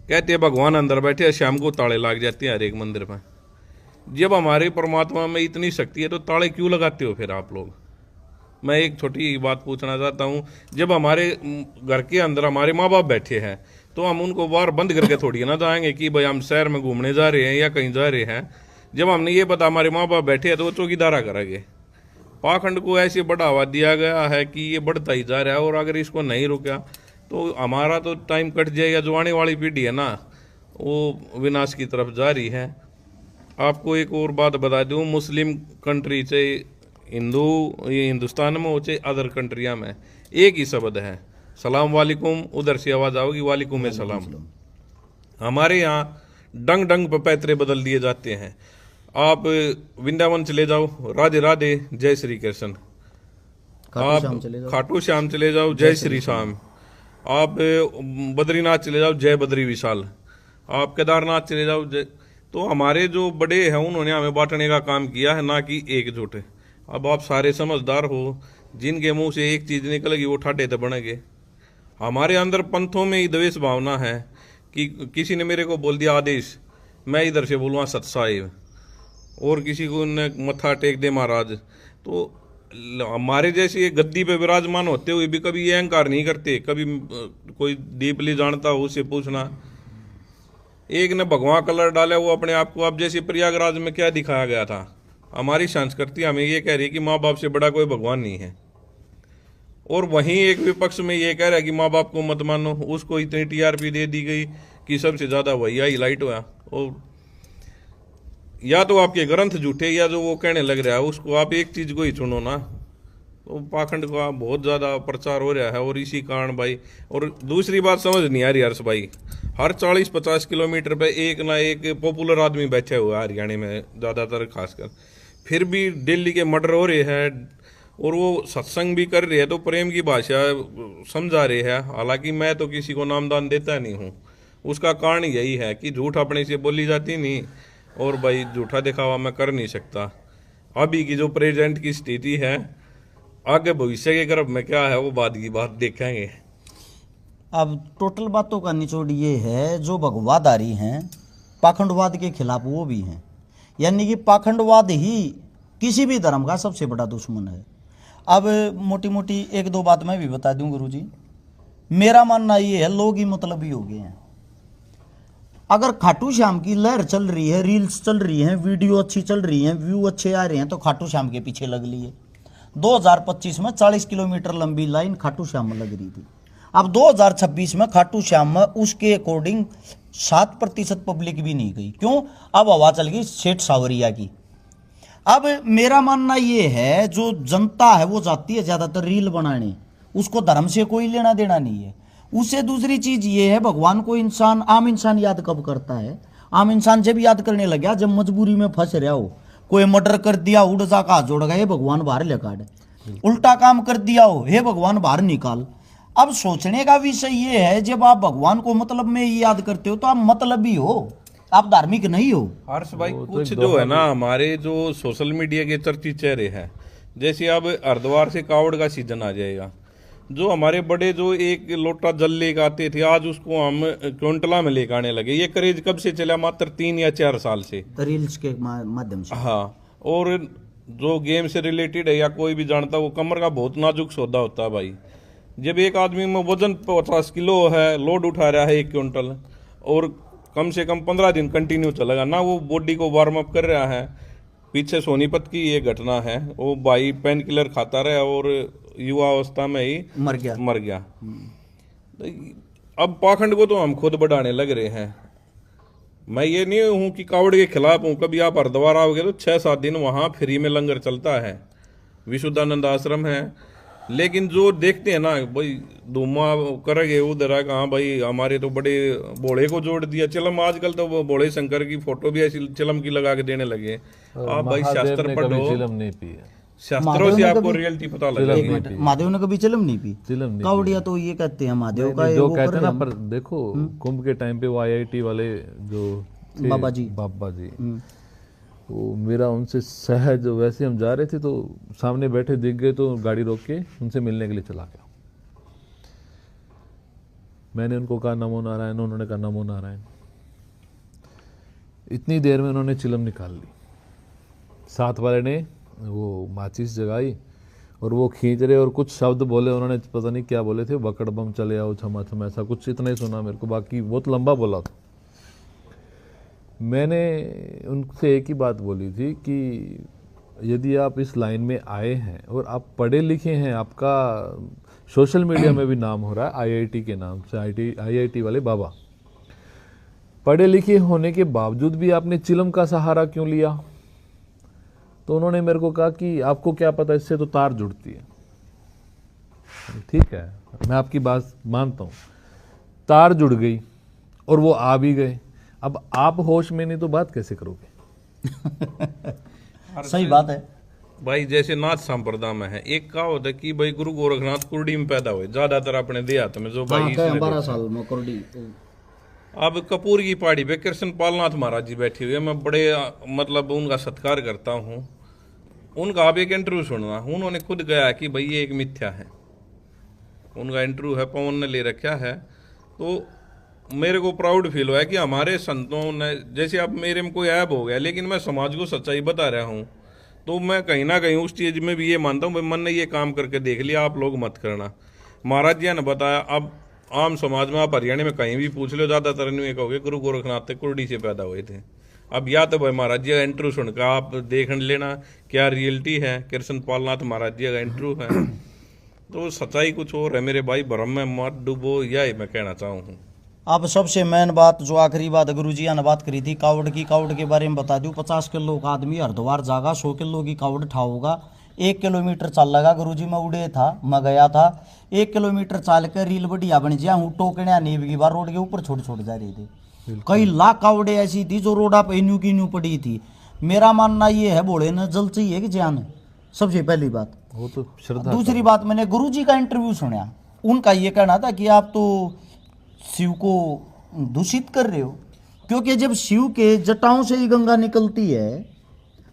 कहते हैं भगवान अंदर बैठे हैं, शाम को ताले लग जाते हैं हर एक मंदिर में। जब हमारे परमात्मा में इतनी शक्ति है तो ताले क्यों लगाते हो फिर आप लोग? मैं एक छोटी बात पूछना चाहता हूँ, जब हमारे घर के अंदर हमारे माँ बाप बैठे हैं तो हम उनको बाहर बंद करके थोड़ी ना जाएंगे कि भाई हम शहर में घूमने जा रहे हैं या कहीं जा रहे हैं। जब हमने ये पता हमारे माँ बाप बैठे हैं तो वो चौकीदारा करेंगे। पाखंड को ऐसे बढ़ावा दिया गया है कि ये बढ़ता ही जा रहा है, और अगर इसको नहीं रुका तो हमारा तो टाइम कट जाएगा। जो आने वाली पीढ़ी है ना वो विनाश की तरफ जा रही है। आपको एक और बात बता दूं, मुस्लिम कंट्री से हिंदू, ये हिंदुस्तान में हो चाहे अदर कंट्रिया में एक ही शब्द है, सलाम वालेकुम। उधर से आवाज आओगी वालेकुम सलाम। हमारे यहाँ डंग डंग पे पैतरे बदल दिए जाते हैं। आप वृंदावन चले जाओ, राधे राधे जय श्री कृष्ण। आप खाटू श्याम चले जाओ, जय श्री श्याम। आप बद्रीनाथ चले जाओ, जय बद्री विशाल। आप केदारनाथ चले जाओ, जय। तो हमारे जो बड़े हैं उन्होंने हमें बांटने का काम किया है, ना कि एकजुट। अब आप सारे समझदार हो, जिनके मुंह से एक चीज निकलेगी वो ठाडे तो बनेंगे। हमारे अंदर पंथों में ही द्वेष भावना है कि किसी ने मेरे को बोल दिया आदेश, मैं इधर से बोलूँगा सत साहिब, और किसी को ने मत्था टेक दे महाराज। तो हमारे जैसे गद्दी पे विराजमान होते हुए भी कभी ये अहंकार नहीं करते। कभी कोई डीपली जानता हो उससे पूछना। एक ने भगवान कलर डाला वो अपने आप को। अब जैसे प्रयागराज में क्या दिखाया गया था, हमारी संस्कृति हमें ये कह रही है कि माँ बाप से बड़ा कोई भगवान नहीं है, और वहीं एक विपक्ष में ये कह रहा है कि माँ बाप को मत मानो। उसको इतनी टीआरपी दे दी गई कि सबसे ज्यादा वही हाईलाइट हुआ। और या तो आपके ग्रंथ झूठे या जो वो कहने लग रहा है उसको आप एक चीज को ही चुनो ना। तो पाखंड का बहुत ज्यादा प्रचार हो रहा है, और इसी कारण भाई। और दूसरी बात समझ नहीं आ रही हर्ष भाई, हर 40-50 किलोमीटर पे एक ना एक पॉपुलर आदमी बैठे हुए हैं हरियाणा में ज्यादातर खासकर। फिर भी दिल्ली के मर्डर हो रहे हैं और वो सत्संग भी कर रहे हैं, तो प्रेम की भाषा समझा रहे हैं। हालांकि मैं तो किसी को नामदान देता नहीं हूँ। उसका कारण यही है कि झूठ अपने से बोली जाती नहीं, और भाई झूठा दिखावा मैं कर नहीं सकता। अभी की जो प्रेजेंट की स्थिति है, आगे भविष्य के गर्भ में क्या है वो बाद की बात देखेंगे। अब टोटल बातों का निचोड़ ये है, जो भगवाधारी हैं पाखंडवाद के खिलाफ वो भी हैं। यानी कि पाखंडवाद ही किसी भी धर्म का सबसे बड़ा दुश्मन है। अब मोटी मोटी एक दो बात मैं भी बता दूं गुरुजी। मेरा मानना ये है, लोग ही मतलबी हो गए हैं। अगर खाटू श्याम की लहर चल रही है, रील्स चल रही हैं, वीडियो अच्छी चल रही हैं, व्यू अच्छे आ रहे हैं, तो खाटू श्याम के पीछे लग लिए। 2025 में 40 किलोमीटर लंबी लाइन खाटू श्याम में लग रही थी। अब 2026 में खाटू श्याम में उसके अकॉर्डिंग 7% पब्लिक भी नहीं गई। क्यों? अब हवा चल गई सेठ सावरिया की। अब मेरा मानना ये है, जो जनता है वो जाती है ज्यादातर रील बनाने, उसको धर्म से कोई लेना देना नहीं है। उससे दूसरी चीज ये है, भगवान को इंसान, आम इंसान याद कब करता है? आम इंसान जब याद करने लग गया जब मजबूरी में फंस रहा हो। कोई मर्डर कर दिया, उड़ जा का जोड़ गए, भगवान बाहर ले काट। उल्टा काम कर दिया हो, हे भगवान बाहर निकाल। अब सोचने का विषय ये है, जब आप भगवान को मतलब में याद करते हो तो आप मतलबी हो, आप धार्मिक नहीं हो। हर्ष भाई कुछ जो है ना, हमारे जो सोशल मीडिया के चर्चित चेहरे हैं, जैसे अब हरिद्वार से कावड़ का सीजन आ जाएगा, जो हमारे बड़े जो एक लोटा जल लेकर आते थे, आज उसको हम क्विंटला में लेकर आने लगे। ये क्रेज कब से चला? मात्र 3 या 4 साल से, रील्स के माध्यम से। हाँ, और जो गेम से रिलेटेड है या कोई भी जानता, वो कमर का बहुत नाजुक सौदा होता है भाई। जब एक आदमी में वजन 50 किलो है, लोड उठा रहा है 1 क्विंटल, और कम से कम 15 दिन कंटिन्यू चलेगा ना, वो बॉडी को वार्म अप कर रहा है। पीछे सोनीपत की ये घटना है, वो भाई पेन किलर खाता रहा और युवा अवस्था में ही मर गया। अब पाखंड को तो हम खुद बढ़ाने लग रहे हैं। मैं ये नहीं हूं कि कावड़ के खिलाफ हूं। कभी आप हरिद्वार आओगे तो 6-7 दिन वहां फ्री में लंगर चलता है, विशुद्धानंद आश्रम है। लेकिन जो देखते हैं ना भाई, धुमा करेंगे उधर है कहाँ भाई, हमारे तो बड़े भोले को जोड़ दिया चिलम। आजकल तो वो भोले शंकर की फोटो भी ऐसी चिलम की लगा के देने लगे। आप भाई शास्त्र पढ़ो, चिलम नहीं पी है, शास्त्रों से आपको रियलिटी पता लगेगी। महादेव ने कभी चिलम नहीं पी। कावड़िया तो ये कहते हैं महादेव का, जो कहते हैं ना। पर देखो कुंभ के टाइम पे वो IIT वाले जो बाबा जी तो मेरा उनसे सहज, वैसे हम जा रहे थे तो सामने बैठे दिख गए, तो गाड़ी रोक के उनसे मिलने के लिए चला गया। मैंने उनको कहा नमो नारायण, उन्होंने कहा नमो नारायण। इतनी देर में उन्होंने चिलम निकाल ली। साथ वाले ने वो माचिस जगाई और वो खींच रहे और कुछ शब्द बोले, उन्होंने पता नहीं क्या बोले थे, बकड़ बम चले आओ छमा छमा, ऐसा कुछ इतना ही सुना मेरे को, बाकी बहुत लंबा बोला था। मैंने उनसे एक ही बात बोली थी कि यदि आप इस लाइन में आए हैं और आप पढ़े लिखे हैं, आपका सोशल मीडिया में भी नाम हो रहा है आईआईटी के नाम से, आईआईटी वाले बाबा, पढ़े लिखे होने के बावजूद भी आपने चिलम का सहारा क्यों लिया? तो उन्होंने मेरे को कहा कि आपको क्या पता, इससे तो तार जुड़ती है। ठीक है, मैं आपकी बात मानता हूँ, तार जुड़ गई और वो आ भी गए। अब आप होश में नहीं तो बात कैसे करोगे? सही बात है भाई। जैसे नाथ संप्रदाय में है, एक कहावत है कि भाई गुरु गोरखनाथ कुर्डी में पैदा हुए, ज्यादातर अपने देहात में जो भाई 12 साल में कुर्डी। अब कपूर की पहाड़ी पे कृष्ण पालनाथ महाराज जी बैठे हुए, मैं बड़े मतलब उनका सत्कार करता हूँ। उनका आप एक इंटरव्यू सुनना, उन्होंने खुद कहा कि भाई ये एक मिथ्या है। उनका इंटरव्यू है, पवन ने ले रखा है। तो मेरे को प्राउड फील हुआ है कि हमारे संतों ने, जैसे अब मेरे में कोई ऐब हो गया लेकिन मैं समाज को सच्चाई बता रहा हूँ, तो मैं कहीं ना कहीं उस चीज में भी ये मानता हूँ, मन ने ये काम करके देख लिया, आप लोग मत करना। महाराज जी ने बताया। अब आम समाज में आप हरियाणा में कहीं भी पूछ लो, ज्यादातर नहीं कहोगे गुरु गोरखनाथ कुर्डी से पैदा हुए थे। अब या तो भाई महाराज जी का इंटरव्यू सुनकर आप देख लेना क्या रियलिटी है, कृष्ण पालनाथ महाराज जी का इंटरव्यू है। तो सच्चाई कुछ और है मेरे भाई, भ्रम में मत डूबो, यही मैं कहना चाहूँ। अब सबसे मेन बात, जो आखिरी बात गुरुजी ने बात करी थी कावड़ की, कावड़ के बारे में बता दूं। 50 किलो का आदमी हरिद्वार जागा, 100 किलो की कावड़ ठाओगा, 1 किलोमीटर चल लगा। गुरुजी मैं उड़े था, मैं गया था, 1 किलोमीटर चाल कर रील बढ़िया बन जा हूँ, टोकनिया नीब की बार रोड के ऊपर छोड़ छोड़ जा रही थी। कई लाख कावड़े ऐसी थी जो रोडा पे न्यू की न्यू पड़ी थी। मेरा मानना ये है, बोले न जल चाहिए कि जान, सबसे पहली बात वो तो श्रद्धा। दूसरी बात, मैंने गुरुजी का इंटरव्यू सुना, उनका ये कहना था कि आप तो शिव को दूषित कर रहे हो, क्योंकि जब शिव के जटाओं से ही गंगा निकलती है,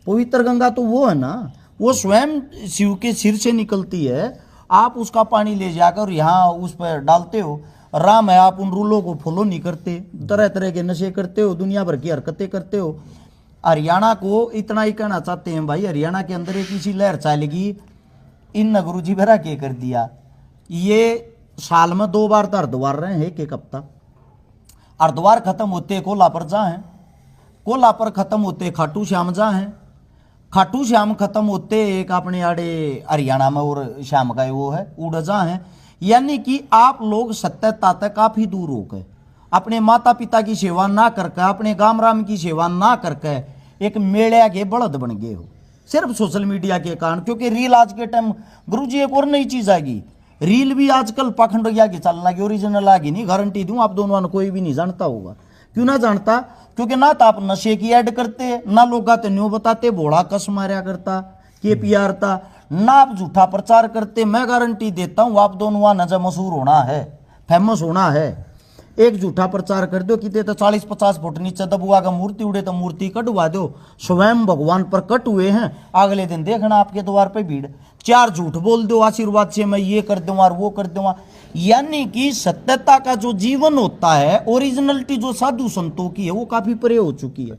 पवित्र गंगा तो वो है ना, वो स्वयं शिव के सिर से निकलती है। आप उसका पानी ले जाकर यहाँ उस पर डालते हो। राम है, आप उन रूलों को फॉलो नहीं करते, तरह तरह के नशे करते हो, दुनिया भर की हरकतें करते हो। हरियाणा को इतना ही कहना चाहते हैं भाई, हरियाणा के अंदर एक इसी लहर चलेगी, इन गुरु जी भरा के कर दिया। ये साल में 2 बार तो हरिद्वार रहे हैं, एक हफ्ता। हरिद्वार खत्म होते कोला पर जा हैं, कोला पर खत्म होते खाटू श्याम जा हैं, खाटू श्याम खत्म होते एक अपने आड़े हरियाणा में और श्याम का वो है उड़ जा हैं। यानी कि आप लोग सत्यता तक काफी दूर हो गए, अपने माता पिता की सेवा ना करके, अपने गाम राम की सेवा ना करके एक मेड़िया के बड़द बन गए हो, सिर्फ सोशल मीडिया के कारण। क्योंकि रील आज के टाइम गुरुजी एक और नई चीज आएगी, रील भी आजकल पाखंडिया की चलना की, ओरिजिनल आगी नहीं, गारंटी दूं आप दोनों ने कोई भी नहीं जानता होगा। क्यों ना जानता? क्योंकि ना तो आप नशे की ऐड करते, ना लोग आते न्यू बताते भोड़ा कस मारा करता KPR था, ना आप झूठा प्रचार करते। मैं गारंटी देता हूं आप दोनों न जब मशहूर होना है, फेमस होना है, एक झूठा प्रचार कर दो कि तो 40-50 फुट नीचे दबुआ का मूर्ति उड़े तो मूर्ति कटवा दो, स्वयं भगवान प्रकट हुए हैं, अगले दिन देखना आपके द्वार पे भीड़। 4 झूठ बोल दो आशीर्वाद से, मैं ये कर दूंगा और वो कर दूंगा। यानी कि सत्यता का जो जीवन होता है, ओरिजिनलिटी जो साधु संतों की है, वो काफी परे हो चुकी है।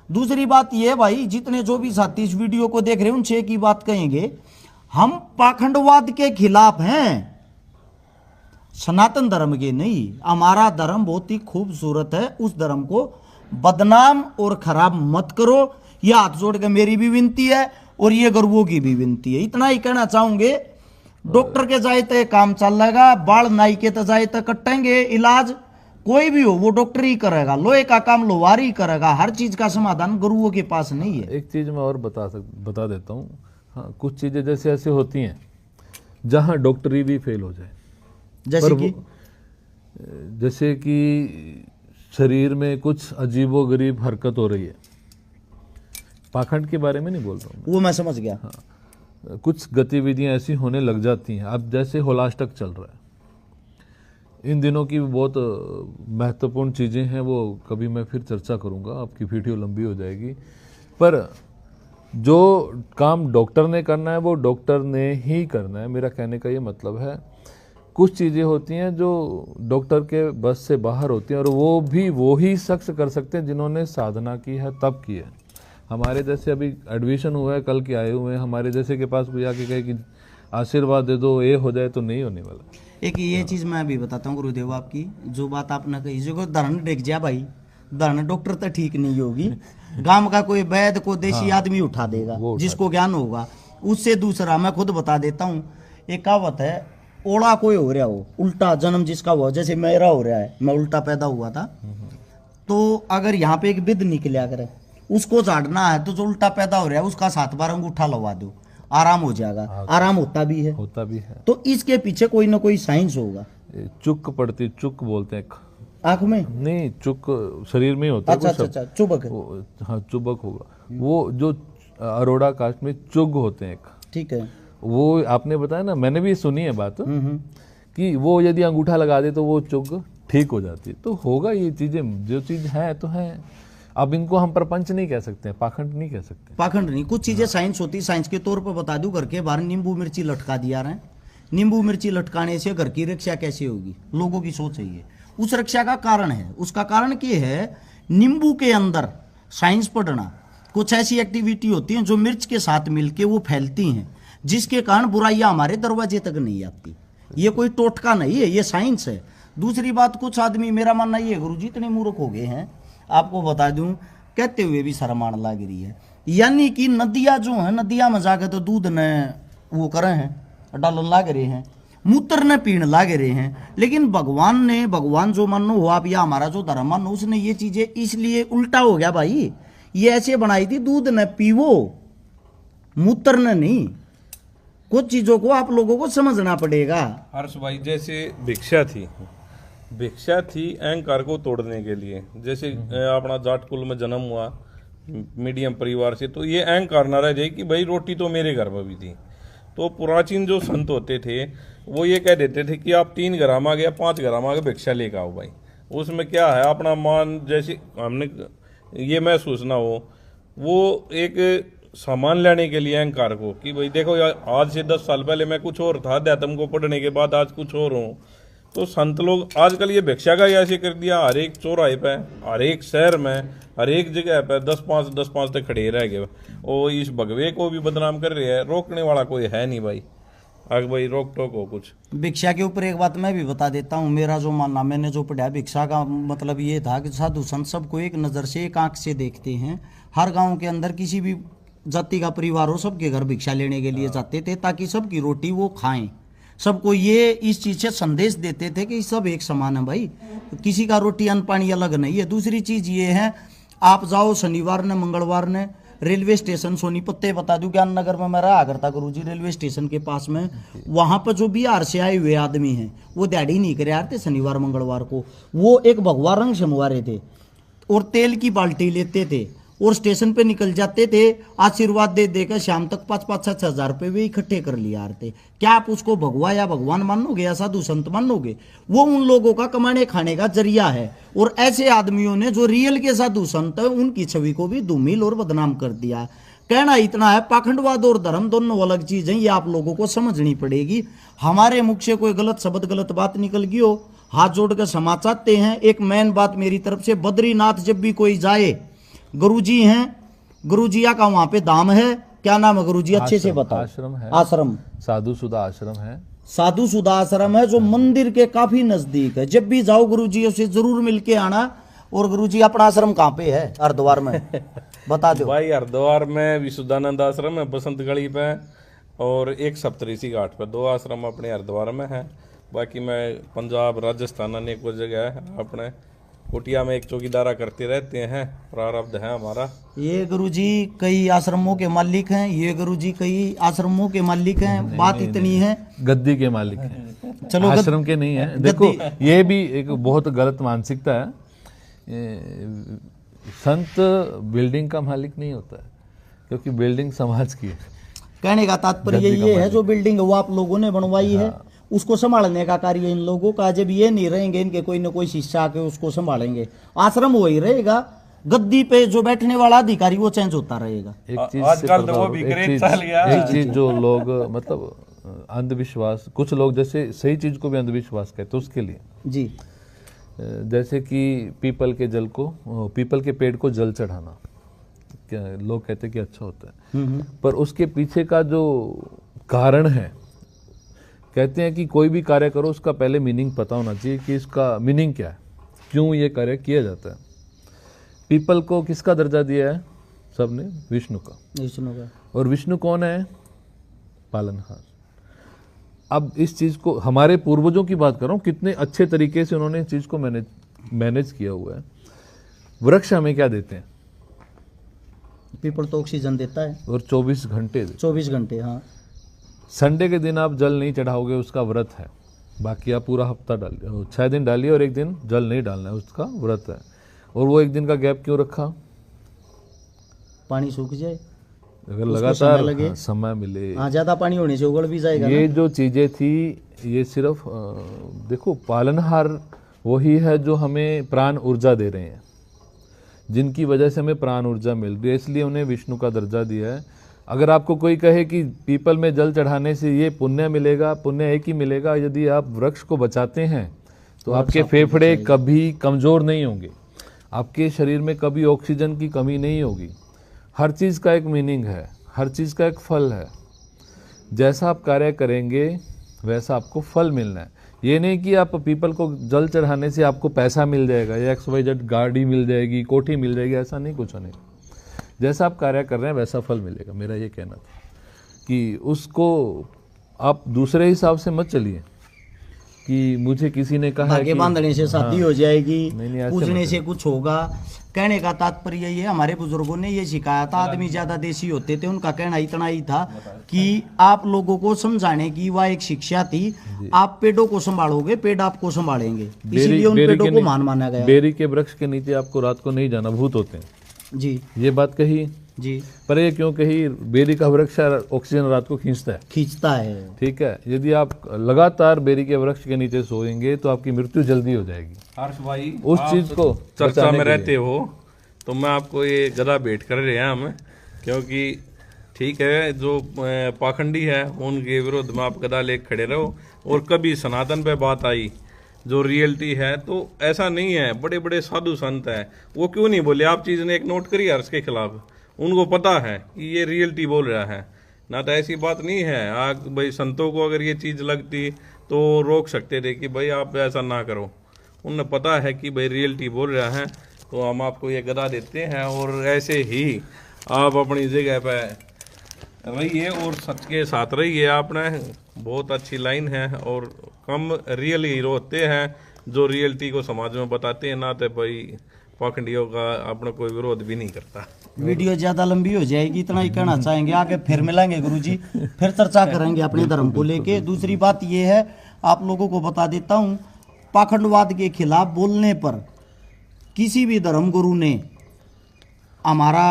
दूसरी बात ये है भाई, जितने जो भी साथी इस वीडियो को देख रहे हैं उनसे एक ही बात कहेंगे, हम पाखंडवाद के खिलाफ हैं, सनातन धर्म के नहीं। हमारा धर्म बहुत ही खूबसूरत है, उस धर्म को बदनाम और खराब मत करो। यह हाथ जोड़ के मेरी भी विनती है और ये गुरुओं की भी विनती है। इतना ही कहना चाहूंगे, डॉक्टर के जाए तो काम चल रहेगा, बाल नाई के तो जाए तो कटेंगे, इलाज कोई भी हो वो डॉक्टर ही करेगा, लोहे का काम लोहार ही करेगा, हर चीज का समाधान गुरुओं के पास नहीं है। एक चीज मैं और बता देता हूँ। हाँ, कुछ चीजें जैसे ऐसे होती हैं जहाँ डॉक्टरी भी फेल हो जाए, जैसे कि शरीर में कुछ अजीबोगरीब हरकत हो रही है, पाखंड के बारे में नहीं बोल रहा हूँ, वो मैं समझ गया। हाँ, कुछ गतिविधियां ऐसी होने लग जाती हैं। अब जैसे होलाष्टक चल रहा है, इन दिनों की बहुत महत्वपूर्ण चीज़ें हैं, वो कभी मैं फिर चर्चा करूंगा, आपकी वीडियो लंबी हो जाएगी। पर जो काम डॉक्टर ने करना है वो डॉक्टर ने ही करना है। मेरा कहने का ये मतलब है कुछ चीज़ें होती हैं जो डॉक्टर के बस से बाहर होती हैं, और वो भी वो ही शख्स कर सकते हैं जिन्होंने साधना की है, तब की है। हमारे जैसे अभी एडमिशन हुआ है, कल के आए हुए हैं, हमारे जैसे के पास कोई आके कहे कि आशीर्वाद दे दो, ये हो जाए, तो नहीं होने वाला। एक ये चीज मैं भी बताता हूँ गुरुदेव, आपकी जो बात आपने कही, जो धरण डेग जा भाई, धरण डॉक्टर तो ठीक नहीं होगी, गांव का कोई वैद्य को देसी आदमी उठा देगा जिसको ज्ञान होगा। उससे दूसरा मैं खुद बता देता हूँ, एक कहावत है, ओड़ा कोई हो रहा हो, उल्टा जन्म जिसका हुआ, जैसे मेरा हो रहा है, मैं उल्टा पैदा हुआ था, तो अगर यहाँ पे एक विध निकलिया करे, उसको झाड़ना है तो जो उल्टा पैदा हो रहा है उसका 7 बार अंगूठा लगा दो, आराम हो जाएगा। आराम होता भी है। तो इसके पीछे कोई ना कोई साइंस होगा। चुक पड़ती, चुक बोलते हैं आंख में, नहीं चुक शरीर में होता है। अच्छा, चुबक। हाँ चुबक होगा, वो जो अरोड़ा कास्ट में चुग होते हैं, ठीक है, वो आपने बताया ना, मैंने भी सुनी है बात कि वो यदि अंगूठा लगा दे तो वो चुग ठीक हो जाती है। तो होगा, ये चीजें जो चीज है तो है। अब इनको हम प्रपंच नहीं कह सकते, पाखंड नहीं कह सकते। पाखंड नहीं, कुछ चीजें साइंस होती है। साइंस के तौर पर बता दूं, घर के बाहर नींबू मिर्ची लटका दिया रहे, नींबू मिर्ची लटकाने से घर की रक्षा कैसे होगी, लोगों की सोच है ये। उस रक्षा का कारण है, उसका कारण क्या है, नींबू के अंदर साइंस पढ़ना, कुछ ऐसी एक्टिविटी होती हैं जो मिर्च के साथ मिलके वो फैलती हैं, जिसके कारण बुराइयां हमारे दरवाजे तक नहीं आती। ये कोई टोटका नहीं है, ये साइंस है। दूसरी बात, कुछ आदमी, मेरा मानना ये गुरुजी इतने मूर्ख हो गए हैं, आपको बता दूं, कहते हुए भी शर्म आने लग रही है। यानी कि नदियां जो है, नदियां में जाकर तो दूध ने वो करे हैं, डालन लाग रहे हैं, मूत्र ने पीण लाग रहे हैं, लेकिन भगवान जो मानो हो आप, या हमारा जो धर्म मानो, उसने ये चीजें इसलिए उल्टा हो गया भाई, ये ऐसे बनाई थी, दूध न पीवो, मूत्र ने नहीं। कुछ चीजों को आप लोगों को समझना पड़ेगा। हर्ष भाई, जैसे भिक्षा थी अहंकार को तोड़ने के लिए। जैसे अपना जाट कुल में जन्म हुआ, मीडियम परिवार से, तो ये अहंकार ना रह जाए कि भाई रोटी तो मेरे घर में भी थी। तो प्राचीन जो संत होते थे वो ये कह देते थे कि आप 3 ग्राम आ गया, 5 ग्राम आ गया, भिक्षा लेकर आओ भाई। उसमें क्या है, अपना मान, जैसे हमने ये महसूस ना हो, वो एक सामान लेने के लिए अहंकार को, कि भाई देखो यार, आज से 10 साल पहले मैं कुछ और था, अध्यात्म को पढ़ने के बाद आज कुछ और हूँ। तो संत लोग आजकल ये भिक्षा का ऐसे कर दिया, हर एक चौराहे पे, हर एक शहर में, हर एक जगह पे 10-5 तक खड़े रह गए, और इस भगवे को भी बदनाम कर रहे हैं। रोकने वाला कोई है नहीं भाई, अगर भाई रोक टोक हो कुछ। भिक्षा के ऊपर एक बात मैं भी बता देता हूँ, मेरा जो मानना, मैंने जो पढ़ा, भिक्षा का मतलब ये था कि साधु संत सबको एक नज़र से, एक आंख से देखते हैं। हर गांव के अंदर किसी भी जाति का परिवार हो, सबके घर भिक्षा लेने के लिए जाते थे, ताकि सबकी रोटी वो खाएं। सबको ये इस चीज से संदेश देते थे कि सब एक समान है भाई, किसी का रोटी अन्न पानी अलग नहीं है। दूसरी चीज ये है, आप जाओ शनिवार ने, मंगलवार ने रेलवे स्टेशन सोनीपत, बता दूं, ज्ञान नगर में मैं रहा करता गुरुजी, रेलवे स्टेशन के पास में, वहां पर जो बिहार से आए हुए आदमी हैं वो दिहाड़ी नहीं करे आते शनिवार मंगलवार को, वो एक भगवा रंग समवारे थे और तेल की बाल्टी लेते थे और स्टेशन पे निकल जाते थे, आशीर्वाद दे देकर शाम तक 5-6 हजार रुपये वे इकट्ठे कर लिया थे। क्या आप उसको भगवा या भगवान मानोगे या साधु संत मानोगे? वो उन लोगों का कमाने खाने का जरिया है। और ऐसे आदमियों ने जो रियल के साधु संत है, उनकी छवि को भी धूमिल और बदनाम कर दिया। कहना इतना है, पाखंडवाद और धर्म दोनों अलग चीज है, ये आप लोगों को समझनी पड़ेगी। हमारे मुख से कोई गलत शब्द, गलत बात निकल गई हो, हाथ जोड़ कर क्षमा चाहते हैं। एक मेन बात मेरी तरफ से, बद्रीनाथ जब भी कोई जाए, गुरुजी हैं, गुरुजिया का वहां पे धाम है, क्या नाम है गुरुजी, अच्छे से बताओ। आश्रम है, आश्रम साधु सुधा आश्रम है, साधु सुधा आश्रम है, जो मंदिर के काफी नजदीक है। जब भी जाओ गुरुजी से जरूर मिलके आना। और गुरुजी अपना आश्रम कहाँ पे है? हरिद्वार में बता दो भाई। हरिद्वार में विशुद्धानंद आश्रम है बसंत गली पे, और एक सप्तऋषि घाट पे, 2 आश्रम अपने हरिद्वार में है। बाकी मैं पंजाब, राजस्थान अनेक को जगह है। अपने कुटिया में एक चौकीदारा करते रहते हैं, प्रारब्ध है हमारा। ये गुरुजी कई आश्रमों के मालिक हैं, ये गुरुजी कई आश्रमों के मालिक हैं। बात इतनी है, गद्दी के मालिक हैं, चलो आश्रम के नहीं है। देखो ये भी एक बहुत गलत मानसिकता है। संत बिल्डिंग का मालिक नहीं होता है, क्योंकि बिल्डिंग समाज की है। कहने का तात्पर्य ये है, जो बिल्डिंग वो आप लोगों ने बनवाई है, उसको संभालने का कार्य इन लोगों का। जब ये नहीं रहेंगे, इनके कोई न कोई शिष्य आके उसको संभालेंगे, आश्रम वही रहेगा। गद्दी पे जो बैठने वाला अधिकारी वो चेंज होता रहेगा। एक चीज जो लोग मतलब अंधविश्वास, कुछ लोग जैसे सही चीज को भी अंधविश्वास कहते हैं, उसके लिए जी जैसे कि पीपल के पीपल के पेड़ को जल चढ़ाना, क्या लोग कहते हैं कि अच्छा होता है, पर उसके पीछे का जो कारण है, कहते हैं कि कोई भी कार्य करो उसका पहले मीनिंग पता होना चाहिए कि इसका मीनिंग क्या है, क्यों ये कार्य किया जाता है। पीपल को किसका दर्जा दिया है सबने? विष्णु का। विष्णु का। और विष्णु कौन है? पालनहार। अब इस चीज को हमारे पूर्वजों की बात कर रहा हूं, कितने अच्छे तरीके से उन्होंने इस चीज को मैनेज किया हुआ है। वृक्ष हमें क्या देते हैं? पीपल तो ऑक्सीजन देता है और 24 घंटे 24 घंटे। हाँ, संडे के दिन आप जल नहीं चढ़ाओगे, उसका व्रत है। बाकी आप पूरा हफ्ता डालिए, 6 दिन डालिए और एक दिन जल नहीं डालना है, उसका व्रत है। और वो एक दिन का गैप क्यों रखा? पानी सूख जाए, अगर उसको लगातार समय लगे। समय मिले। हाँ, ज्यादा पानी होने से उगड़ भी जाएगा ये ना। जो चीजें थी, ये सिर्फ देखो, पालनहार वही है जो हमें प्राण ऊर्जा दे रहे हैं, जिनकी वजह से हमें प्राण ऊर्जा मिल रही है, इसलिए उन्हें विष्णु का दर्जा दिया है। अगर आपको कोई कहे कि पीपल में जल चढ़ाने से ये पुण्य मिलेगा, पुण्य एक ही मिलेगा यदि आप वृक्ष को बचाते हैं, तो आपके फेफड़े कभी कमजोर नहीं होंगे, आपके शरीर में कभी ऑक्सीजन की कमी नहीं होगी। हर चीज़ का एक मीनिंग है, हर चीज़ का एक फल है। जैसा आप कार्य करेंगे वैसा आपको फल मिलना है। ये नहीं कि आप पीपल को जल चढ़ाने से आपको पैसा मिल जाएगा या XYZ गाड़ी मिल जाएगी, कोठी मिल जाएगी, ऐसा नहीं, कुछ नहीं। जैसा आप कार्य कर रहे हैं वैसा फल मिलेगा। मेरा ये कहना था कि उसको आप दूसरे हिसाब से मत चलिए कि मुझे किसी ने कहा धागे बांधने से शादी हो जाएगी, नहीं, ऐसे पूजने मत से कुछ होगा। कहने का तात्पर्य ये, हमारे बुजुर्गों ने ये सिखाया था। आदमी ज्यादा देशी होते थे, उनका कहना इतना ही था कि आप लोगों को समझाने की वह एक शिक्षा थी, आप पेड़ों को संभालोगे, पेड़ आपको संभालेंगे, इसीलिए उन पेड़ों को महान माना गया। बेरी के वृक्ष के नीचे आपको रात को नहीं जाना, भूत होते हैं जी। ये बात कही जी, पर ये क्यों कही? बेरी का वृक्ष ऑक्सीजन रात को खींचता है। ठीक है, यदि आप लगातार बेरी के वृक्ष के नीचे सोएंगे तो आपकी मृत्यु जल्दी हो जाएगी। हर्ष भाई, उस चीज को चर्चा में रहते हो तो मैं आपको ये गदा भेंट कर रहे हैं हम, क्योंकि ठीक है, जो पाखंडी है उनके विरोध में आप गदा लेकर खड़े रहो। और कभी सनातन पे बात आई जो रियलिटी है, तो ऐसा नहीं है। बड़े बड़े साधु संत हैं, वो क्यों नहीं बोले? आप चीज ने एक नोट करी हर्ष के खिलाफ, उनको पता है कि ये रियलिटी बोल रहा है ना, तो ऐसी बात नहीं है। भाई संतों को अगर ये चीज लगती तो रोक सकते थे कि भाई आप ऐसा ना करो। उन्हें पता है कि भाई रियलिटी बोल रहा है, तो हम आपको ये गदा देते हैं। और ऐसे ही आप अपनी जगह पे रहिए और सच के साथ रहिए। आपने बहुत अच्छी लाइन है, और कम रियल हीरो होते हैं जो रियलिटी को समाज में बताते हैं, ना तो भाई पाखंडियों का अपना कोई विरोध भी नहीं करता। वीडियो ज्यादा लंबी हो जाएगी, इतना ही कहना चाहेंगे। आगे फिर मिलेंगे गुरुजी, फिर चर्चा करेंगे अपने धर्म को लेके। दूसरी बात ये है, आप लोगों को बता देता हूँ, पाखंडवाद के खिलाफ बोलने पर किसी भी धर्म गुरु ने हमारा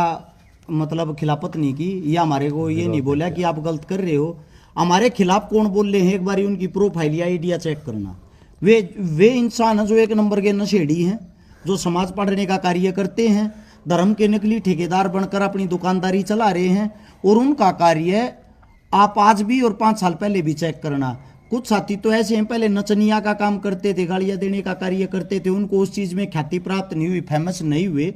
मतलब खिलाफत नहीं की, या हमारे को ये नहीं बोला कि आप गलत कर रहे हो। हमारे खिलाफ कौन बोल रहे हैं, एक बार उनकी प्रोफाइल या आइडिया चेक करना। वे इंसान हैं जो एक नंबर के नशेड़ी हैं, जो समाज पढ़ने का कार्य करते हैं, धर्म के नकली ठेकेदार बनकर अपनी दुकानदारी चला रहे हैं। और उनका कार्य आप आज भी और 5 साल पहले भी चेक करना। कुछ साथी तो ऐसे हैं, पहले नचनिया का काम करते थे, गालियां देने का कार्य करते थे, उनको उस चीज में ख्याति प्राप्त नहीं हुई, फेमस नहीं हुए,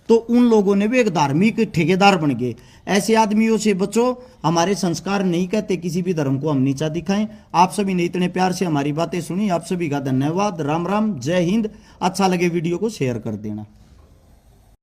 तो उन लोगों ने भी एक धार्मिक ठेकेदार बन गए। ऐसे आदमियों से बचो। हमारे संस्कार नहीं कहते किसी भी धर्म को हम नीचा दिखाएं। आप सभी ने इतने प्यार से हमारी बातें सुनी, आप सभी का धन्यवाद। राम राम, जय हिंद। अच्छा लगे वीडियो को शेयर कर देना।